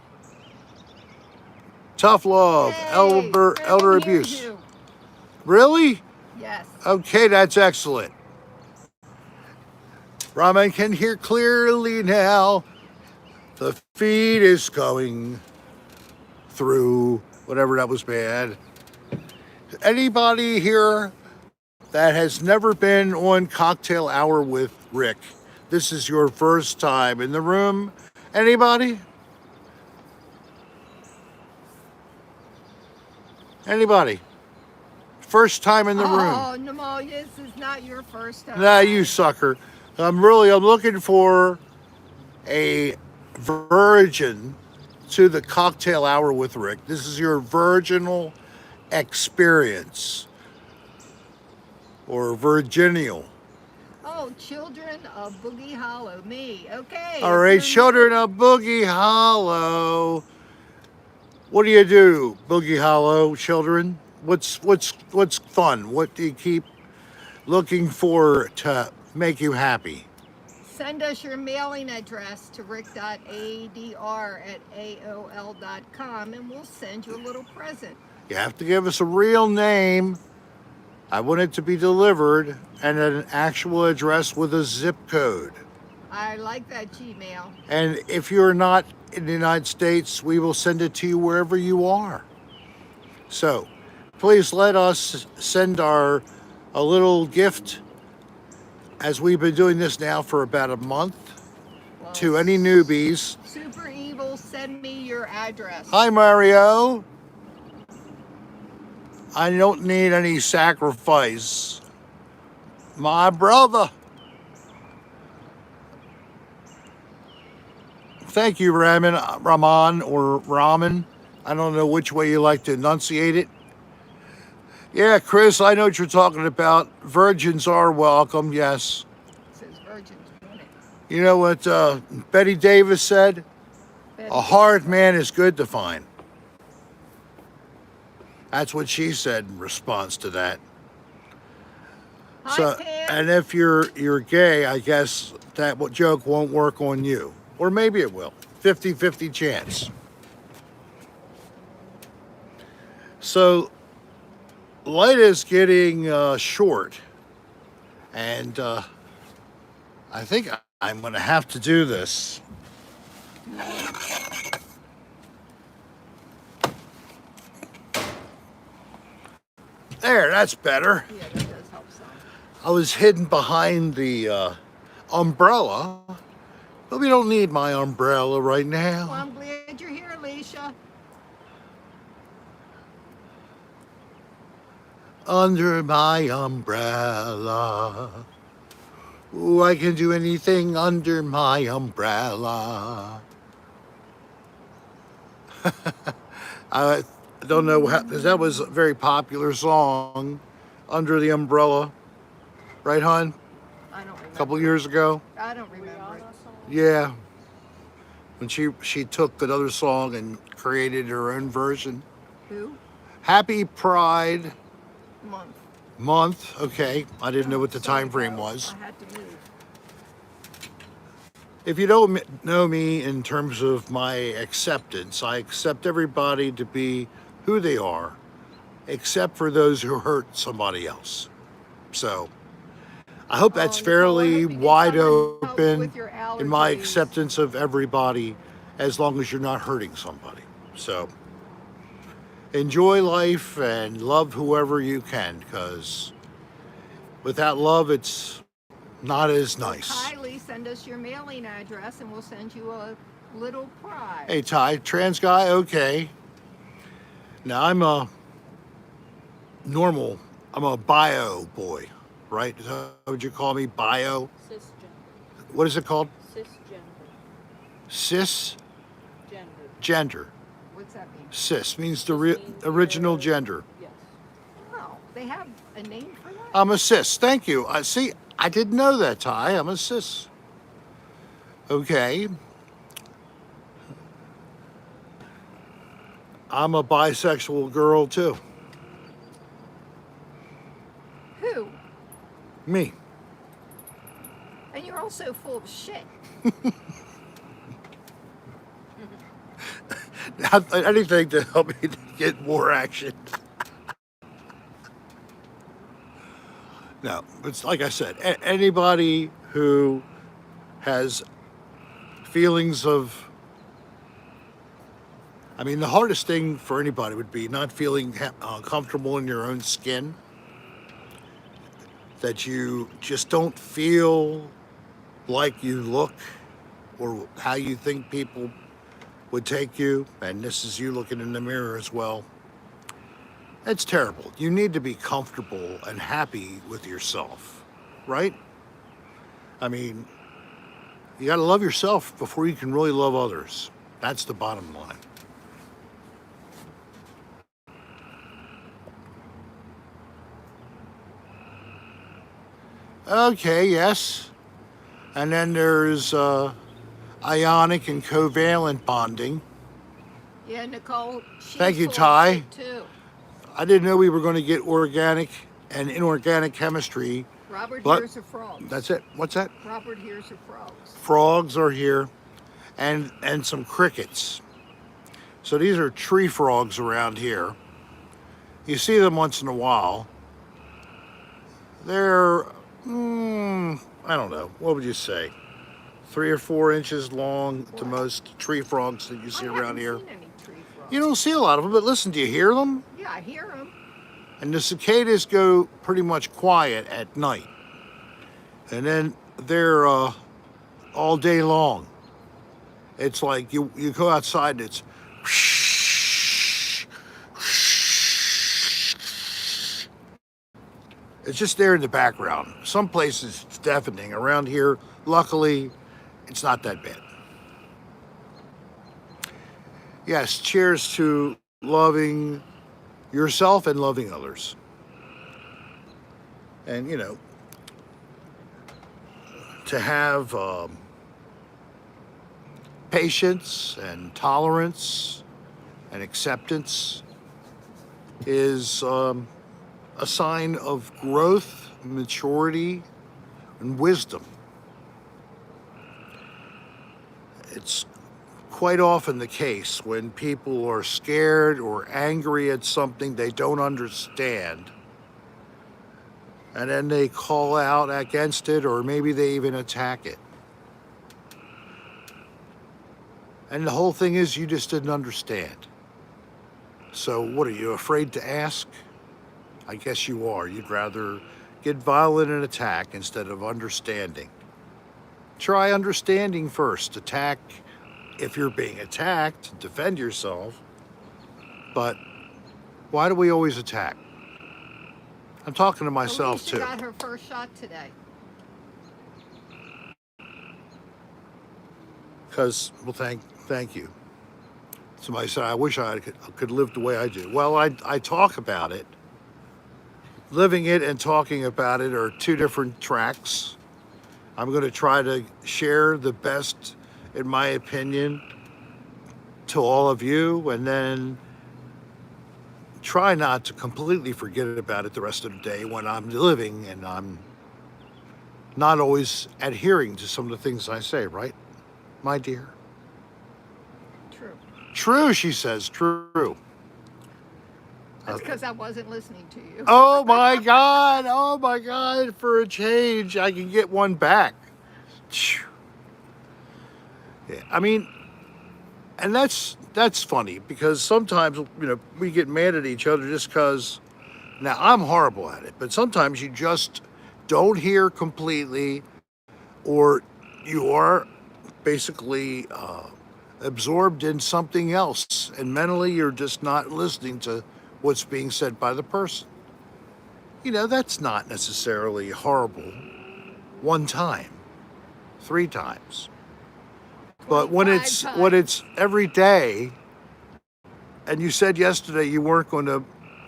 Tough love, Hey, elder I can hear abuse. you. Really? Yes. Okay, that's excellent. Ramen can hear clearly now. The feed is going through whatever that was bad. Anybody here that has never been on Cocktail Hour with Rick? This is your first time in the room. Anybody? Anybody? First time in the room. Oh, no, this is not your first time. Nah, you sucker. I'm looking for a virgin to the Cocktail Hour with Rick. This is your virginal experience. Or virginal. Oh, children of Boogie Hollow. Me. Okay. All right, if you're children of Boogie Hollow. What do you do, Boogie Hollow children? What's fun? What do you keep looking for to make you happy? Send us your mailing address to rick.adr@aol.com and we'll send you a little present. You have to give us a real name. I want it to be delivered and an actual address with a zip code. I like that Gmail. And if you're not in the United States, we will send it to you wherever you are. So please let us send a little gift, as we've been doing this now for about a month, Well, to any newbies. Super Evil, send me your address. Hi, Mario. I don't need any sacrifice. My brother. Thank you, Raman, or Ramen. I don't know which way you like to enunciate it. Yeah, Chris, I know what you're talking about. Virgins are welcome, yes. It says virgins want it. You know what Betty Davis said? Betty A hard man is good to find. That's what she said in response to that. Hi, So, Pam. and if you're gay, I guess that joke won't work on you. Or maybe it will. 50-50 chance. So, light is getting short. And I think I'm going to have to do this. There, that's better. Yeah, that does help some. I was hidden behind the umbrella, but we don't need my umbrella right now. Well, I'm glad you're here, Alicia. Under my umbrella. Ooh, I can do anything under my umbrella. I don't know how, because that was a very popular song, Under the Umbrella. Right, hon? I don't remember. A couple years ago. I don't remember it. Yeah. When she took another song and created her own version. Who? Happy Pride Month. Month. Okay. I didn't know what the Sorry, time frame Bo. was. I had to move. If you don't know me in terms of my acceptance, I accept everybody to be who they are, except for those who hurt somebody else. So I hope that's Nicole, I fairly hope you get wide someone help open with your in my allergies. acceptance of everybody, as long as you're not hurting somebody. So enjoy life and love whoever you can, because without love, it's not as nice. Kylie, send us your mailing address and we'll send you a little prize. Hey, Ty, trans guy, okay. Now, I'm a bio boy, right? Is that what you call me, bio? Cisgender. What is it called? Cisgender. Cisgender. What's that mean? Cis means the Means original you're- gender. Yes. Oh, they have a name for that? I'm a cis. Thank you. See, I didn't know that, Ty. I'm a cis. Okay. I'm a bisexual girl, too. Who? Me. And you're also full of shit. Anything to help me to get more action. No, it's like I said, anybody who has feelings of, I mean, the hardest thing for anybody would be not feeling comfortable in your own skin, that you just don't feel like you look or how you think people would take you, and this is you looking in the mirror as well. It's terrible. You need to be comfortable and happy with yourself, right? I mean, you got to love yourself before you can really love others. That's the bottom line. Okay, yes. And then there's ionic and covalent bonding. Yeah, Nicole. She's Thank you, full of Ty. shit, too. I didn't know we were going to get organic and inorganic chemistry. Robert But- hears of frogs. That's it. What's that? Robert hears of frogs. Frogs are here, and some crickets. So these are tree frogs around here. You see them once in a while. They're, I don't know, what would you say? 3 or 4 inches long to Wow. most tree frogs that you see I around haven't here. seen any tree frogs. You don't see a lot of them, but listen, do you hear them? Yeah, I hear them. And the cicadas go pretty much quiet at night. And then they're all day long. It's like you go outside and it's just there in the background. Some places it's deafening. Around here, luckily, it's not that bad. Yes, cheers to loving yourself and loving others. And, you know, to have patience and tolerance and acceptance is a sign of growth, maturity, and wisdom. It's quite often the case when people are scared or angry at something they don't understand, and then they call out against it, or maybe they even attack it. And the whole thing is you just didn't understand. So what are you, afraid to ask? I guess you are. You'd rather get violent and attack instead of understanding. Try understanding first. Attack if you're being attacked, defend yourself. But why do we always attack? I'm talking to myself Alicia too. got her first shot today. Because, well, thank you. Somebody said, I wish I could live the way I do. Well, I talk about it. Living it and talking about it are two different tracks. I'm going to try to share the best, in my opinion, to all of you, and then try not to completely forget about it the rest of the day when I'm living and I'm not always adhering to some of the things I say, right, my dear? True. True, she says, true. That's because I wasn't listening to you. Oh my God, for a change, I can get one back. Phew. Yeah, I mean, and that's funny because sometimes, you know, we get mad at each other just because, now I'm horrible at it, but sometimes you just don't hear completely, or you are basically absorbed in something else, and mentally you're just not listening to what's being said by the person. You know, that's not necessarily horrible one time, 3 times. But when 25 it's every day, and you said yesterday you weren't going to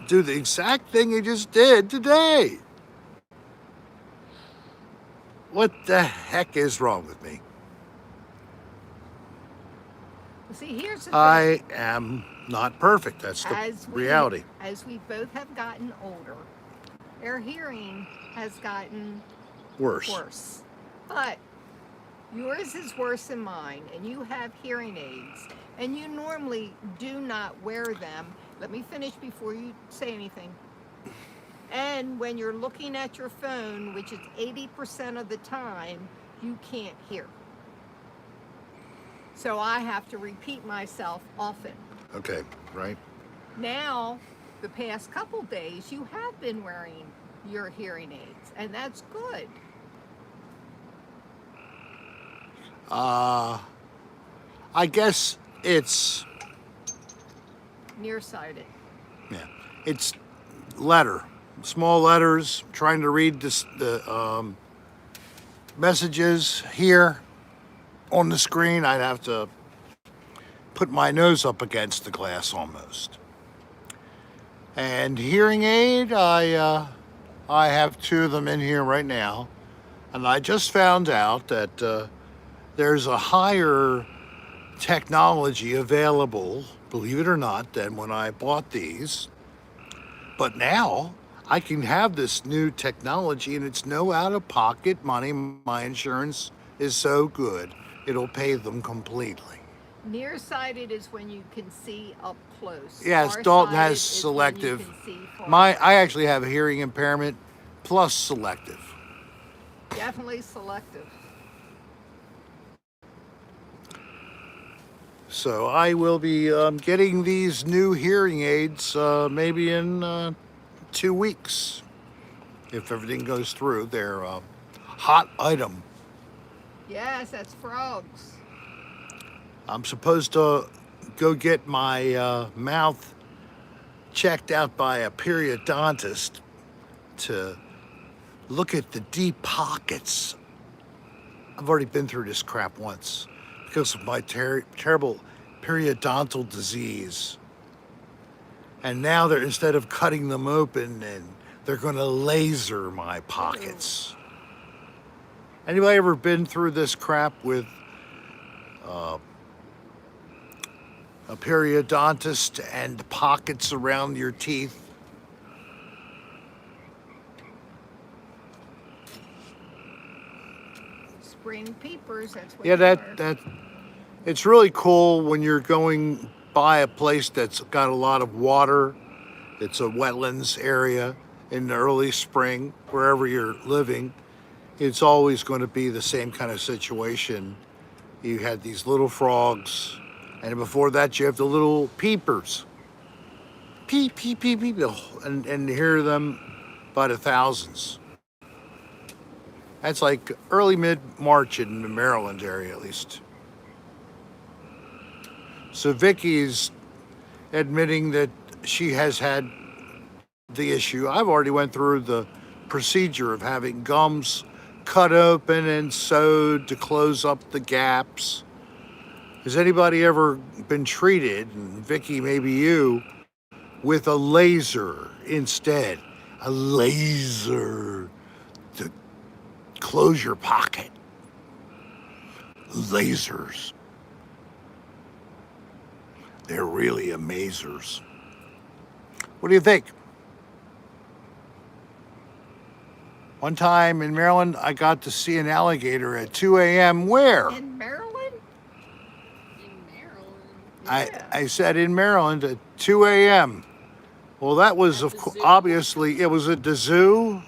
do the exact thing you just did today. What the heck is wrong with me? See, here's the thing. I am not perfect. That's the reality. As we both have gotten older, our hearing has gotten Worse. But yours is worse than mine, and you have hearing aids, and you normally do not wear them. Let me finish before you say anything. And when you're looking at your phone, which is 80% of the time, you can't hear. So I have to repeat myself often. Okay, right. Now, the past couple days, you have been wearing your hearing aids, and that's good. I guess it's Nearsighted. yeah, it's small letters. Trying to read the messages here on the screen. I'd have to put my nose up against the glass almost. And hearing aid, I have 2 of them in here right now, and I just found out that there's a higher technology available, believe it or not, than when I bought these. But now I can have this new technology and it's no out-of-pocket money. My insurance is so good, it'll pay them completely. Nearsighted is when you can see up close. Yes, Dalton has Farsighted is selective. when you can see far. I actually have a hearing impairment plus selective. Definitely selective. So I will be getting these new hearing aids maybe in 2 weeks if everything goes through. They're a hot item. Yes, that's frogs. I'm supposed to go get my mouth checked out by a periodontist to look at the deep pockets. I've already been through this crap once because of my terrible periodontal disease. And now they're, instead of cutting them open, and they're going to laser my pockets. Anybody ever been through this crap with a periodontist and pockets around your teeth? Spring peepers, that's what Yeah, they are. that it's really cool when you're going by a place that's got a lot of water. It's a wetlands area in the early spring, wherever you're living. It's always going to be the same kind of situation. You had these little frogs, and before that, you have the little peepers. Peep, peep, peep, peep, and hear them by the thousands. That's like early mid-March in the Maryland area, at least. So Vicky's admitting that she has had the issue. I've already went through the procedure of having gums cut open and sewed to close up the gaps. Has anybody ever been treated, and Vicky, maybe you, with a laser instead? A laser to close your pocket. Lasers. They're really amazers. What do you think? One time in Maryland, I got to see an alligator at 2 a.m. Where? In Maryland? In Maryland. I said in Maryland at 2 a.m. Well, that was, At of the course, zoo? obviously, it was at the zoo.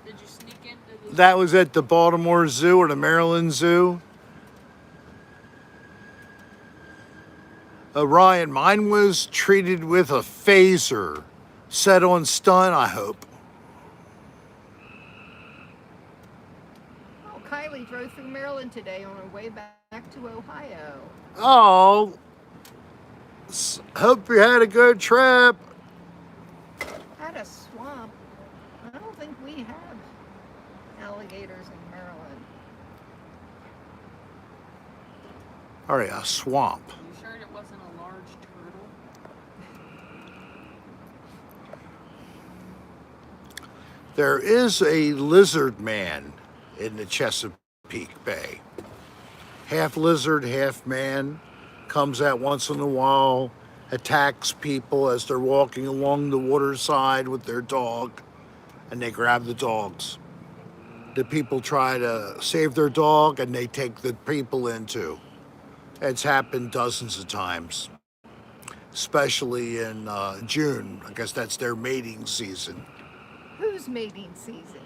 Did you sneak into the That was at the Baltimore Zoo or the Maryland Zoo. Ryan, mine was treated with a phaser, set on stun, I hope. Oh, Kylie drove through Maryland today on her way back to Ohio. Oh, hope you had a good trip. Had a swamp. I don't think we have alligators in Maryland. All right, a swamp. You sure it wasn't a large turtle? There is a lizard man in the Chesapeake Bay. Half lizard, half man. Comes out once in a while, attacks people as they're walking along the waterside with their dog, and they grab the dogs. The people try to save their dog, and they take the people in too. It's happened dozens of times, especially in June. I guess that's their mating season. Who's mating season?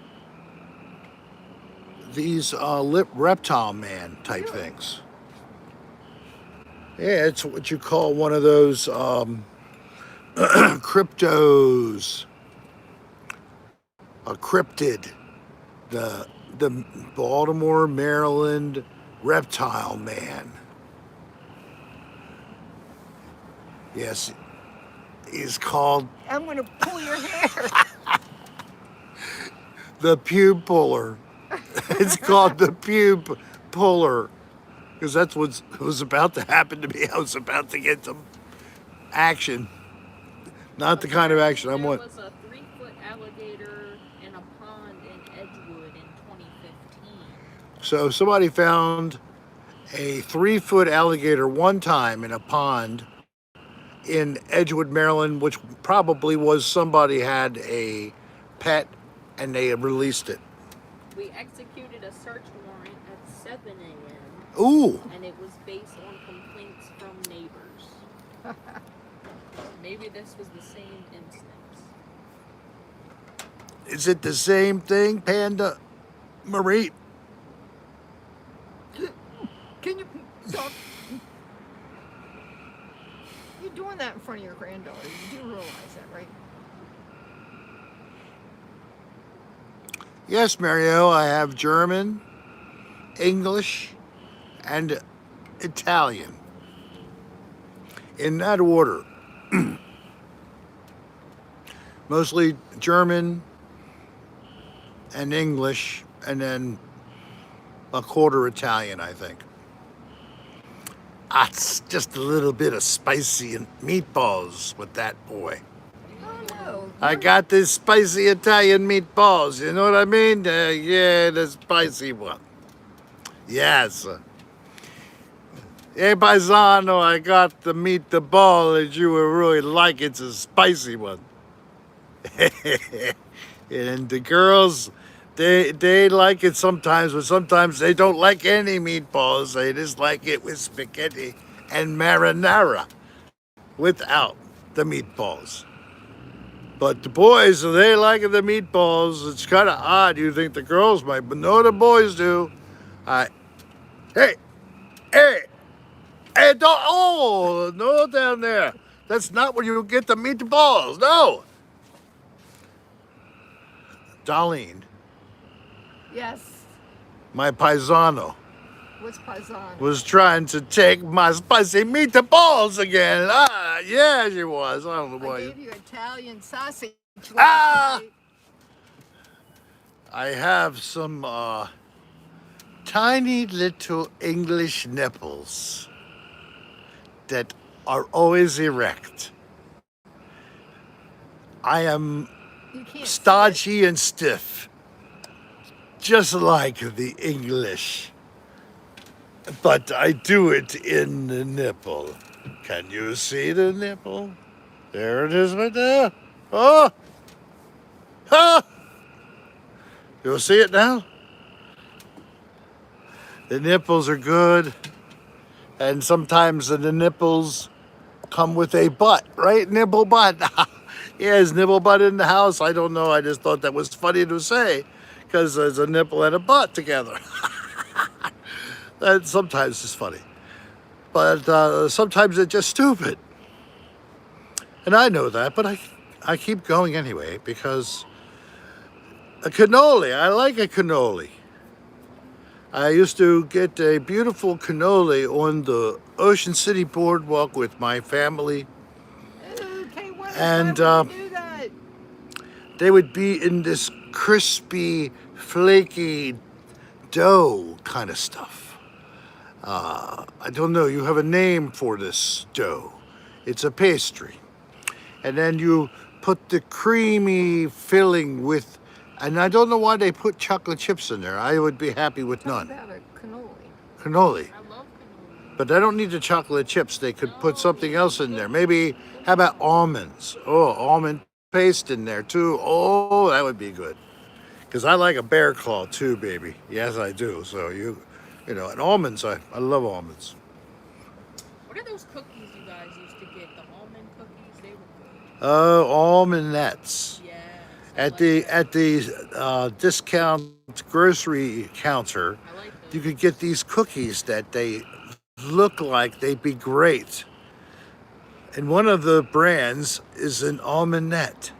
These reptile man type Really? things. Yeah, it's what you call one of those cryptos. A cryptid. The Baltimore, Maryland reptile man. Yes, he's called I'm going to pull your hair. the pube puller. It's called the pube puller. Because that's what was about to happen to me. I was about to get some action. Not the kind of action I There want. was a 3-foot alligator in a pond in Edgewood in 2015. So somebody found a 3-foot alligator one time in a pond in Edgewood, Maryland, which probably was somebody had a pet and they released it. We executed a search warrant at 7 a.m. Ooh, and it was based on complaints from neighbors. Maybe this was the same instance. is it the same thing, Panda Marie? Can you stop? you're doing that in front of your granddaughter. You do realize that, right? Yes, Mario, I have German, English, and Italian. In that order. Mostly German and English, and then a quarter Italian, I think. It's just a little bit of spicy and meatballs with that boy. Oh no. I got this spicy Italian meatballs, you know what I mean? Yeah, the spicy one. Yes. Hey, paisano, I got the meatball that you would really like. It's a spicy one. And the girls, they like it sometimes, but sometimes they don't like any meatballs. They just like it with spaghetti and marinara without the meatballs. But the boys, they like the meatballs. It's kind of odd. You think the girls might, but no, the boys do. I, hey, hey, hey, don't, oh, no, down there. That's not where you get the meatballs. No. Darlene, Yes. my paisano, What's paisano? was trying to take my spicy meatballs again. Ah, yeah, she was. I don't know I why. gave you Italian sausage. Ah! Night. I have some tiny little English nipples that are always erect. I am You can't stodgy and stiff, just like the English. But I do it in the nipple. Can you see the nipple? There it is right there. Oh! Ah! You'll see it now? The nipples are good. And sometimes the nipples come with a butt, right? Nipple butt. Yeah, is nipple butt in the house? I don't know. I just thought that was funny to say because there's a nipple and a butt together. That sometimes is funny. But sometimes it's just stupid. And I know that, but I keep going anyway because a cannoli, I like a cannoli. I used to get a beautiful cannoli on the Ocean City Boardwalk with my family, Okay, when and would you do that? they would be in this crispy, flaky dough kind of stuff. I don't know, you have a name for this dough. It's a pastry. And then you put the creamy filling with, and I don't know why they put chocolate chips in there. I would be happy with Talk none. about a cannoli. Cannoli. I love cannoli. But I don't need the chocolate chips. They could put something else in there. Maybe, how about almonds? Oh, almond paste in there too. Oh, that would be good. Because I like a bear claw too, baby. Yes, I do. So you know, and almonds, I love almonds. What are those cookies you guys used to get? The almond cookies? They were good. Oh, almond nuts. Yes. At the discount grocery counter, I like you those. could get these cookies that they look like they'd be great. And one of the brands is an almondette.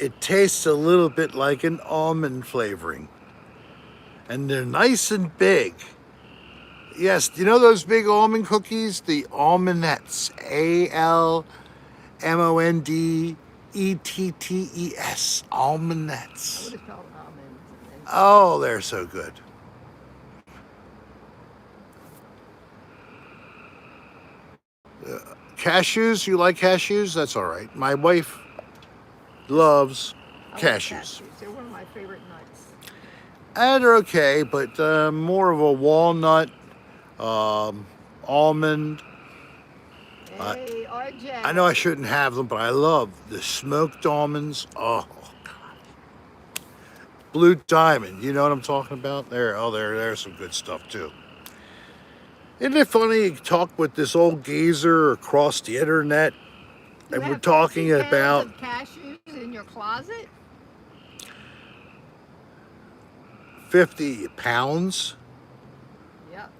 It tastes a little bit like an almond flavoring. And they're nice and big. Yes, you know those big almond cookies? The almondettes. ALMONDETTES. I Almondettes. would have called almonds. And then Oh, they're so good. Cashews, you like cashews? That's all right. My wife loves I like cashews. They're one of my favorite nuts. And they're okay, but more of a walnut, almond. Hey, RJ. I know I shouldn't have them, but I love the smoked almonds. Oh, God. Blue Diamond, you know what I'm talking about? There's some good stuff too. Isn't it funny you talk with this old geezer across the internet, You and we're have talking 50 pounds about of cashews in your closet? 50 pounds? Yep.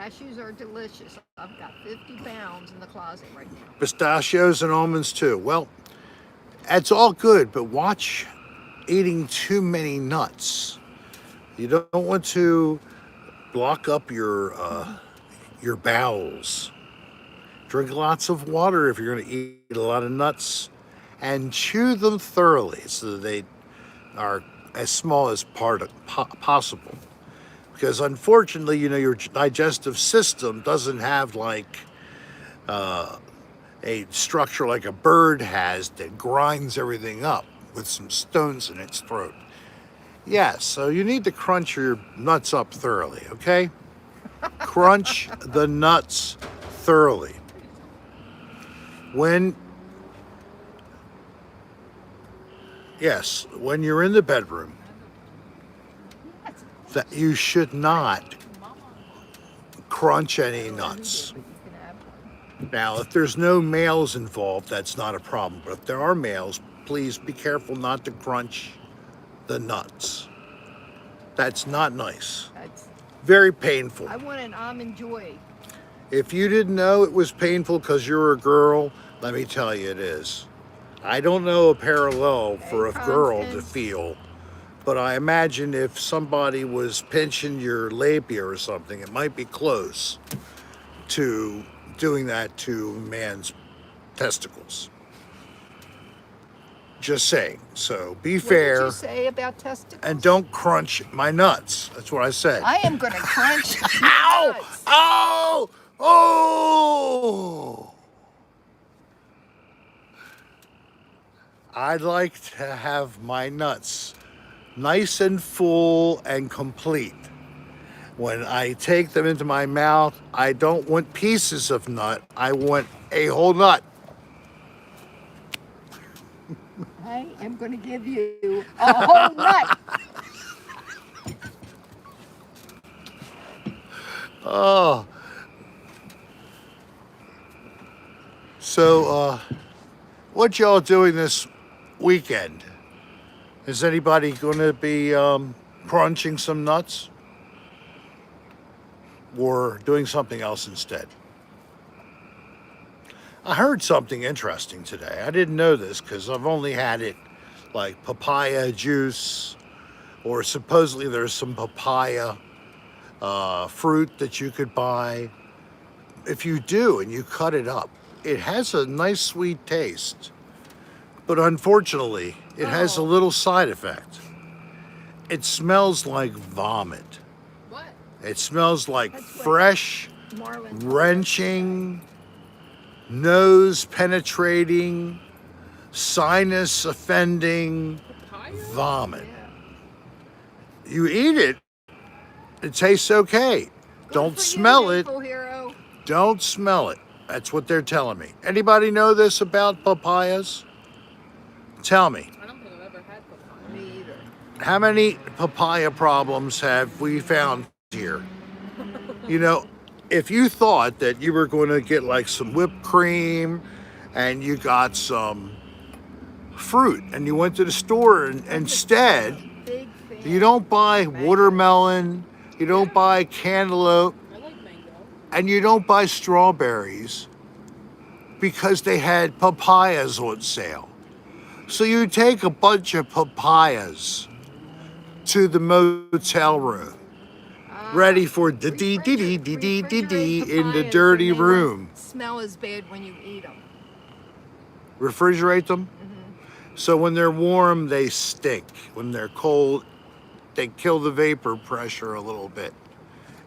Cashews are delicious. I've got 50 pounds in the closet right now. Pistachios and almonds too. Well, that's all good, but watch eating too many nuts. You don't want to block up your bowels. Drink lots of water if you're going to eat a lot of nuts, and chew them thoroughly so that they are as small as possible. Because unfortunately, your digestive system doesn't have like a structure like a bird has that grinds everything up with some stones in its throat. Yes, so you need to crunch your nuts up thoroughly, okay? Crunch the nuts thoroughly. When you're in the bedroom, that you should not crunch any nuts. But you can have one. Now, if there's no males involved, that's not a problem. But if there are males, please be careful not to crunch the nuts. That's not nice. That's, Very painful. I want an almond joy. If you didn't know it was painful because you're a girl, let me tell you it is. I don't know a parallel for a Hey, girl to Constance. feel, but I imagine if somebody was pinching your labia or something, it might be close to doing that to a man's testicles. Just saying. So be What did fair you say about testicles? and don't crunch my nuts. That's what I said. I am going to crunch Ow! nuts. Oh! Oh! I'd like to have my nuts nice and full and complete. When I take them into my mouth, I don't want pieces of nut. I want a whole nut. I am going to give you a whole nut. Oh. So, what y'all doing this weekend? Is anybody going to be crunching some nuts? Or doing something else instead? I heard something interesting today. I didn't know this because I've only had it like papaya juice, or supposedly there's some papaya fruit that you could buy. If you do and you cut it up, it has a nice sweet taste. But unfortunately, it has a Oh. little side effect. It smells like vomit. What? It smells like That's what- fresh, Marlon. wrenching, nose penetrating, sinus offending Papaya? vomit. Yeah. You eat it, it tastes okay. Good Don't for you, smell it. Maple Hero. Don't smell it. That's what they're telling me. Anybody know this about papayas? Tell me. I don't think I've ever had papaya. Me either. How many papaya problems have we found here? You know, if you thought that you were going to get like some whipped cream and you got some fruit and you went to the store and instead Big fan. you don't buy watermelon, you don't buy cantaloupe, I like mango. and you don't buy strawberries because they had papayas on sale. So you take a bunch of papayas to the motel room, ready for the dee dee dee dee dee dee dee in the Refrigerate dirty papayas and they room. won't smell as bad when you eat them. Refrigerate them. So when they're warm, they stink. When they're cold, they kill the vapor pressure a little bit.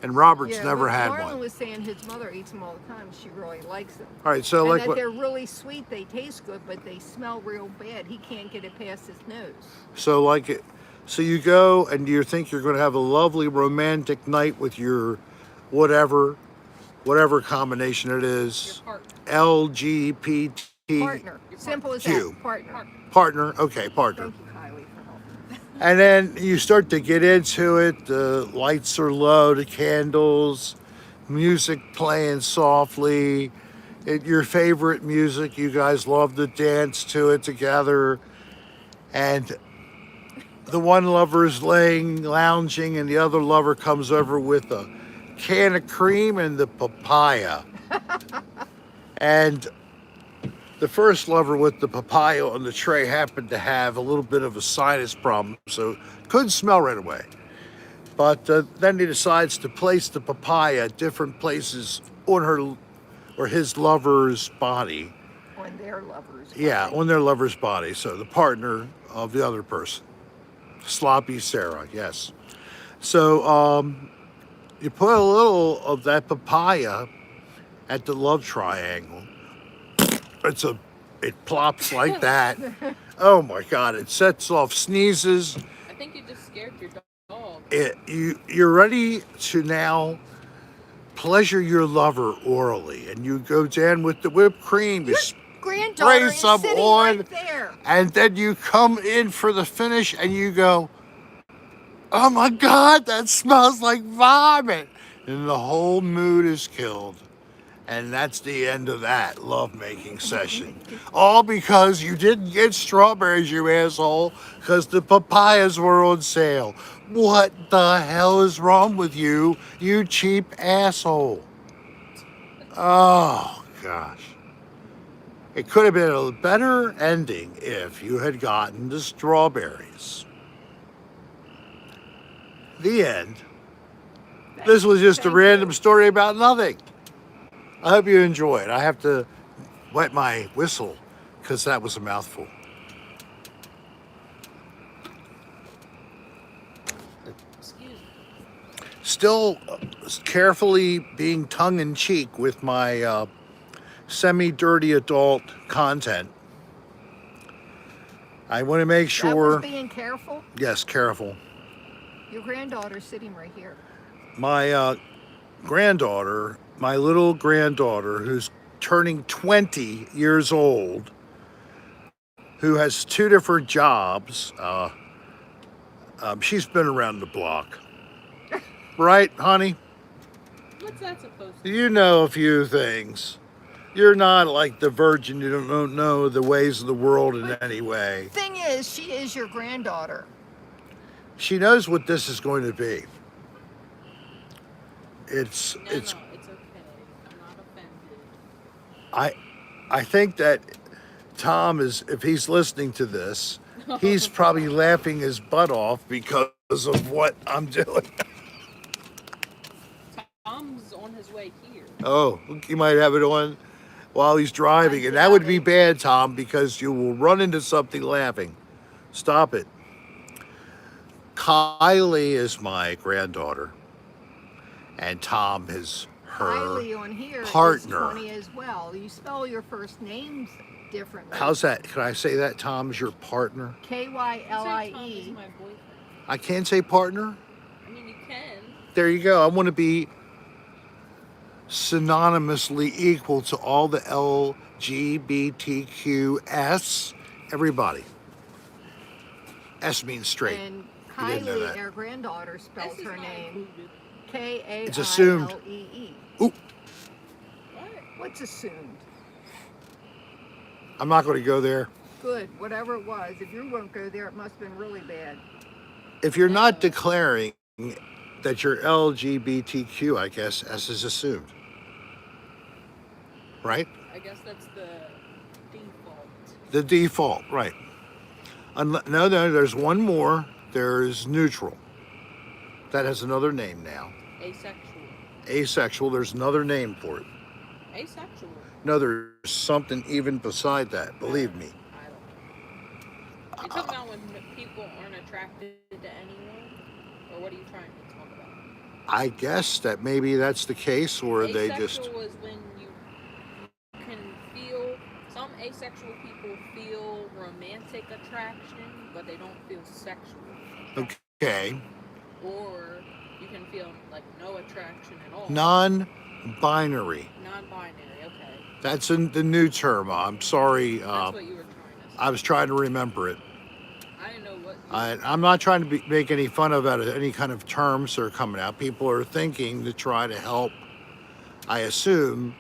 And Robert's never had Marlon one. was saying his mother eats them all the time. She really likes them. All right, so And like that what? they're really sweet. They taste good, but they smell real bad. He can't get it past his nose. So like it. So you go and you think you're going to have a lovely romantic night with your whatever combination it is. Your heart. LGBT Partner. Simple as Q. that. Partner. partner. Okay, partner. Thank you, Kylie, for helping. And then you start to get into it. The lights are low, the candles, music playing softly. Your favorite music. You guys love to dance to it together. And the one lover is lounging, and the other lover comes over with a can of cream and the papaya. And the first lover with the papaya on the tray happened to have a little bit of a sinus problem, so couldn't smell right away. But then he decides to place the papaya at different places on her or his lover's body. On their lovers. Yeah, on their lover's body. So the partner of the other person. Sloppy Sarah, yes. So you put a little of that papaya at the love triangle. It plops like that. Oh my God! It sets off sneezes. I think you just scared your dog. You're ready to now pleasure your lover orally, and you go down with the whipped cream. You Granddaughter spray is some sitting on, right there. and then you come in for the finish, and you go, "Oh my God, that smells like vomit!" And the whole mood is killed. And that's the end of that lovemaking session. All because you didn't get strawberries, you asshole, because the papayas were on sale. What the hell is wrong with you, you cheap asshole? Oh, gosh. It could have been a better ending if you had gotten the strawberries. The end. This was just a Thank random you. story about nothing. I hope you enjoyed. I have to wet my whistle because that was a mouthful. Excuse me. Still carefully being tongue in cheek with my semi-dirty adult content. I want to make That sure, was being careful. yes, careful. Your granddaughter's sitting right here. My granddaughter, my little granddaughter, who's turning 20 years old, who has two different jobs. She's been around the block. Right, honey? What's that supposed to You know a few things. You're not like the virgin. You don't know the ways of the world in any way. Thing is, she is your granddaughter. She knows what this is going to be. It's No, it's no, it's okay. I'm not offended. I think that Tom is, if he's listening to this, he's probably laughing his butt off because of what I'm doing. Tom's on his way here. Oh, he might have it on while he's driving, and that would be bad, Tom, because you will run into something laughing. Stop it. Kylie is my granddaughter, and Tom is her Kylie on here partner. is 20 as well. You spell your first names differently. How's that? Can I say that Tom is your partner? You say Tom is Kylie. my boyfriend. I can't say partner? I mean, you can. There you go. I want to be synonymously equal to all the LGBTQS, everybody. S means straight. And You didn't know Kylie, that. our granddaughter, spells S is her not name included. It's assumed. Kailee. Ooh, What? What's assumed? I'm not going to go there. Good, whatever it was. If you won't go there, it must have been really bad. If you're not declaring that you're LGBTQ, I guess S is assumed. Right? I guess that's the default. The default, right. No, there's one more. There's neutral. That has another name now. Asexual. Asexual, there's another name for it. Asexual. No, there's something even beside that, believe me. I don't know. You're talking about when people aren't attracted to anyone? Or what are you trying to talk about? I guess that maybe that's the case, or they just. Asexual is when you can feel, some asexual people feel romantic attraction, but they don't feel sexual attraction. Okay. Or you can feel like no attraction at all. Non-binary. Non-binary, okay. That's the new term. I'm sorry. That's what you were trying to say. I was trying to remember it. I didn't know what you I'm not trying to make any fun of any kind of terms that are coming out. People are thinking to try to help, I assume,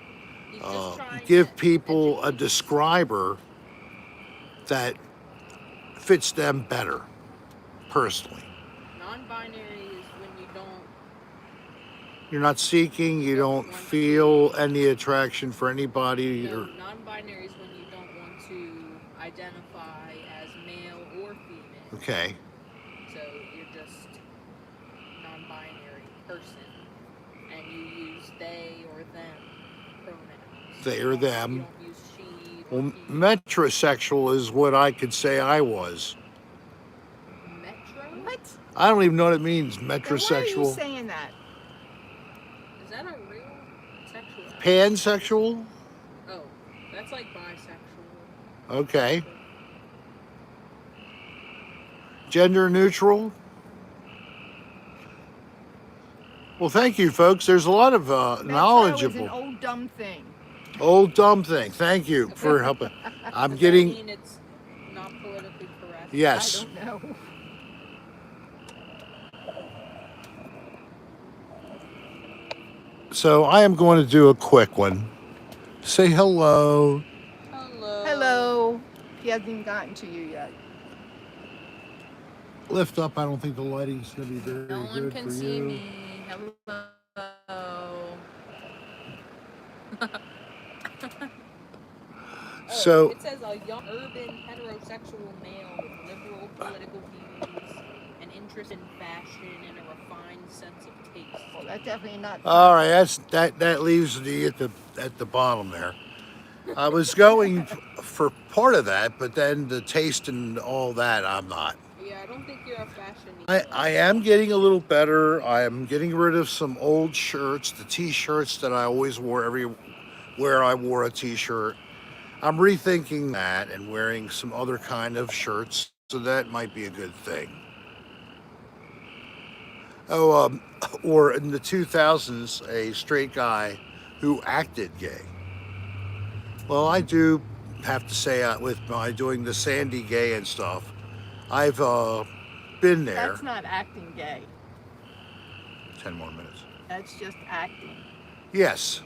He's just trying give to people a educate. describer that fits them better, personally. Non-binary is when you don't You're not seeking. You don't Want feel any attraction for anybody. no, Or non-binary is when you don't want to identify as male or female. okay, So you're just non-binary person, and you use they or them pronouns. they or You them. don't use she or Well, he. metrosexual is what I could say I was. Metro? What? I don't even know what it means. Then why are you Metrosexual, Is saying that? that a real sexuality? pansexual. Oh, that's like bisexual. Okay, gender neutral. Well, thank you, folks. There's a lot of Metro is an knowledgeable. old dumb thing. Old dumb thing. Thank you for helping. I'm Does that getting. mean it's not politically correct? Yes. I don't know. So I am going to do a quick one. Say hello. Hello. Hello. He hasn't even gotten to you yet. Lift up. I don't think the lighting's going to be very No one good can for see you. me. Hello. Oh, So it says a young urban heterosexual male with liberal political views, an interest in fashion, and a refined sense of taste. Well, that's definitely not. all right, that leaves me at the bottom there. I was going for part of that, but then the taste and all that, I'm not. Yeah, I don't think you're a I fashionista. am getting a little better. I am getting rid of some old shirts, the t-shirts that I always wore everywhere I wore a t-shirt. I'm rethinking that and wearing some other kind of shirts, so that might be a good thing. Oh, or in the 2000s, a straight guy who acted gay. Well, I do have to say, with my doing the Sandy gay and stuff, I've been there. That's not acting gay. 10 more minutes. That's just acting. Yes.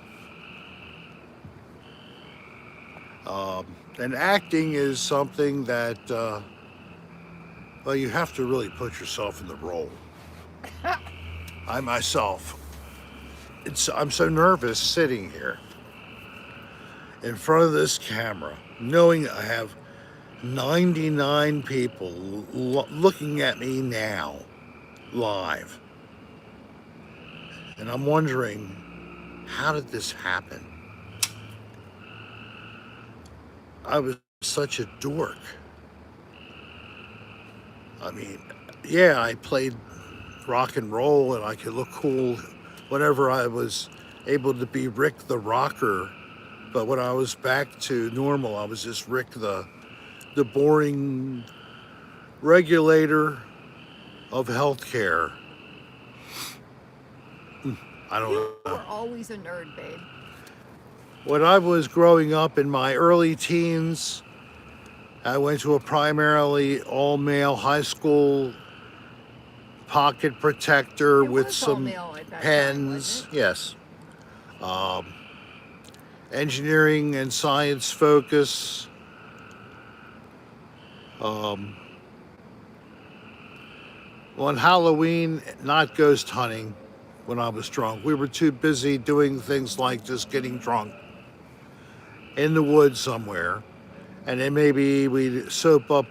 And acting is something that, well, you have to really put yourself in the role. I myself, I'm so nervous sitting here in front of this camera, knowing I have 99 people looking at me now, live. And I'm wondering, how did this happen? I was such a dork. I mean, yeah, I played rock and roll and I could look cool whenever I was able to be Rick the Rocker. But when I was back to normal, I was just Rick the boring regulator of healthcare. I don't You know. were always a nerd, babe. When I was growing up in my early teens, I went to a primarily all-male high school, pocket protector It with was all some male at that time, pens. wasn't Yes. Engineering and science focus. Um, on Halloween, not ghost hunting when I was drunk. We were too busy doing things like just getting drunk in the woods somewhere. And then maybe we'd soap up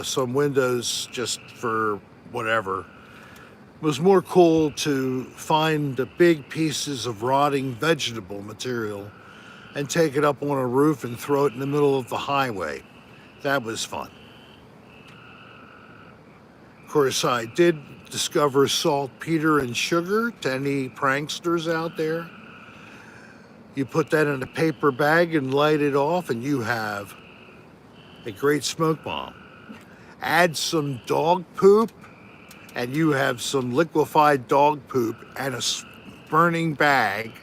some windows just for whatever. It was more cool to find the big pieces of rotting vegetable material and take it up on a roof and throw it in the middle of the highway. That was fun. Of course, I did discover saltpeter and sugar to any pranksters out there. You put that in a paper bag and light it off, and you have a great smoke bomb. Add some dog poop, and you have some liquefied dog poop and a burning bag,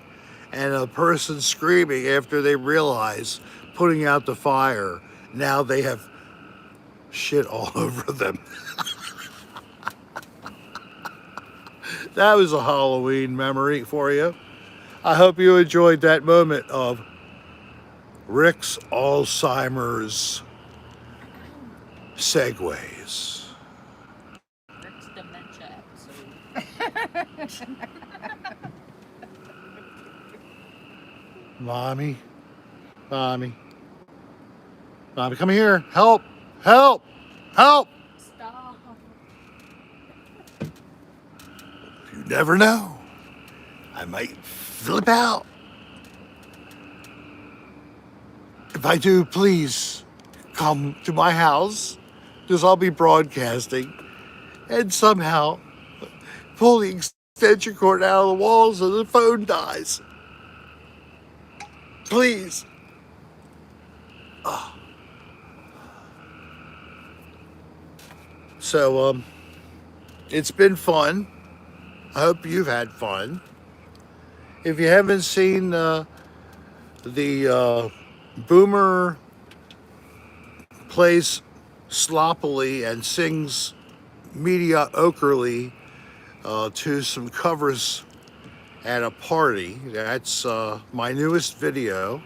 and a person screaming after they realize putting out the fire. Now they have shit all over them. That was a Halloween memory for you. I hope you enjoyed that moment of Rick's Alzheimer's segues. Rick's dementia episode. Mommy, mommy, mommy, come here. Help, help, help. Stop. You never know. I might flip out. If I do, please come to my house because I'll be broadcasting and somehow pull the extension cord out of the wall so the phone dies. Please. So, it's been fun. I hope you've had fun. If you haven't seen the Boomer plays sloppily and sings mediocrely to some covers at a party, that's my newest video.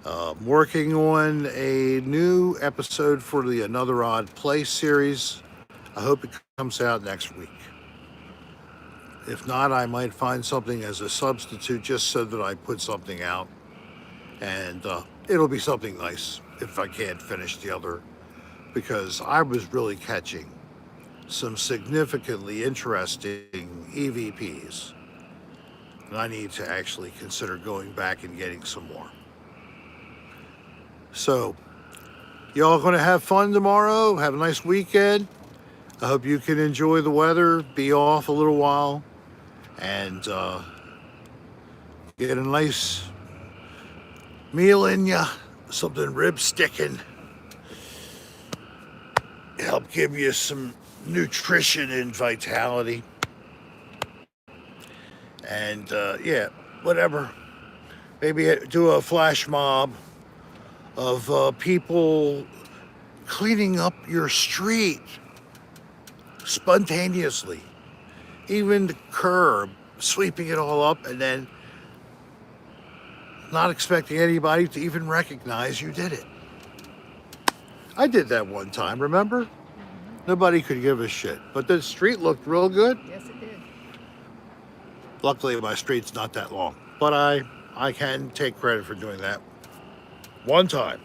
I'm working on a new episode for the Another Odd Place series. I hope it comes out next week. If not, I might find something as a substitute just so that I put something out. And it'll be something nice if I can't finish the other, because I was really catching some significantly interesting EVPs. And I need to actually consider going back and getting some more. So, y'all gonna have fun tomorrow? Have a nice weekend. I hope you can enjoy the weather, be off a little while, and get a nice meal in ya, something rib sticking. Help give you some nutrition and vitality. And yeah, whatever. Maybe do a flash mob of people cleaning up your street spontaneously. Even the curb, sweeping it all up and then not expecting anybody to even recognize you did it. I did that one time, remember? Nobody could give a shit. But the street looked real good. Yes, it did. Luckily, my street's not that long. But I can take credit for doing that. One time.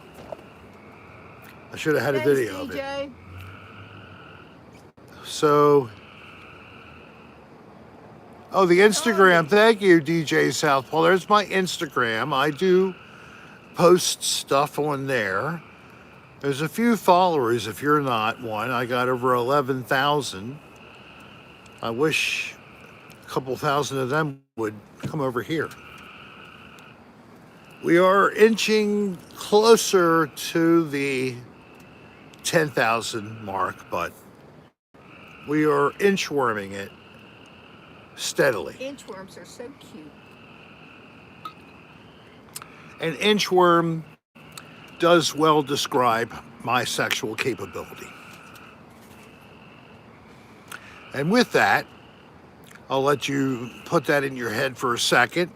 I should have had a Thanks, video of it. DJ. So, oh, the Instagram. Thank you, DJ Southpaw. There's my Instagram. I do post stuff on there. There's a few followers if you're not one. I got over 11,000. I wish a couple thousand of them would come over here. We are inching closer to the 10,000 mark, but we are inchworming it steadily. Inchworms are so cute. An inchworm does well describe my sexual capability. And with that, I'll let you put that in your head for a second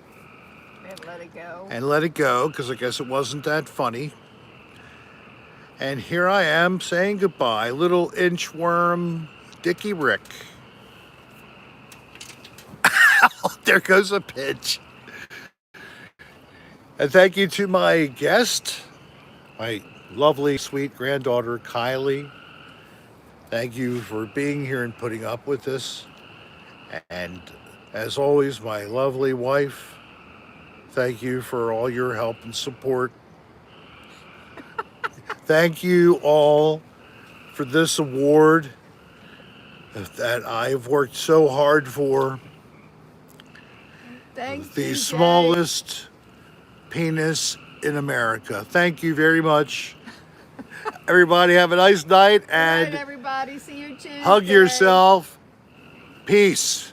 And let it go. and let it go, because I guess it wasn't that funny. And here I am saying goodbye, little inchworm Dickie Rick. There goes a pitch. And thank you to my guest, my lovely, sweet granddaughter, Kylie. Thank you for being here and putting up with this. And as always, my lovely wife, thank you for all your help and support. Thank you all for this award that I've worked so hard for. Thanks, The DJ. smallest penis in America. Thank you very much. Everybody have a nice night Good night, and everybody. See you Tuesday. hug yourself. Peace.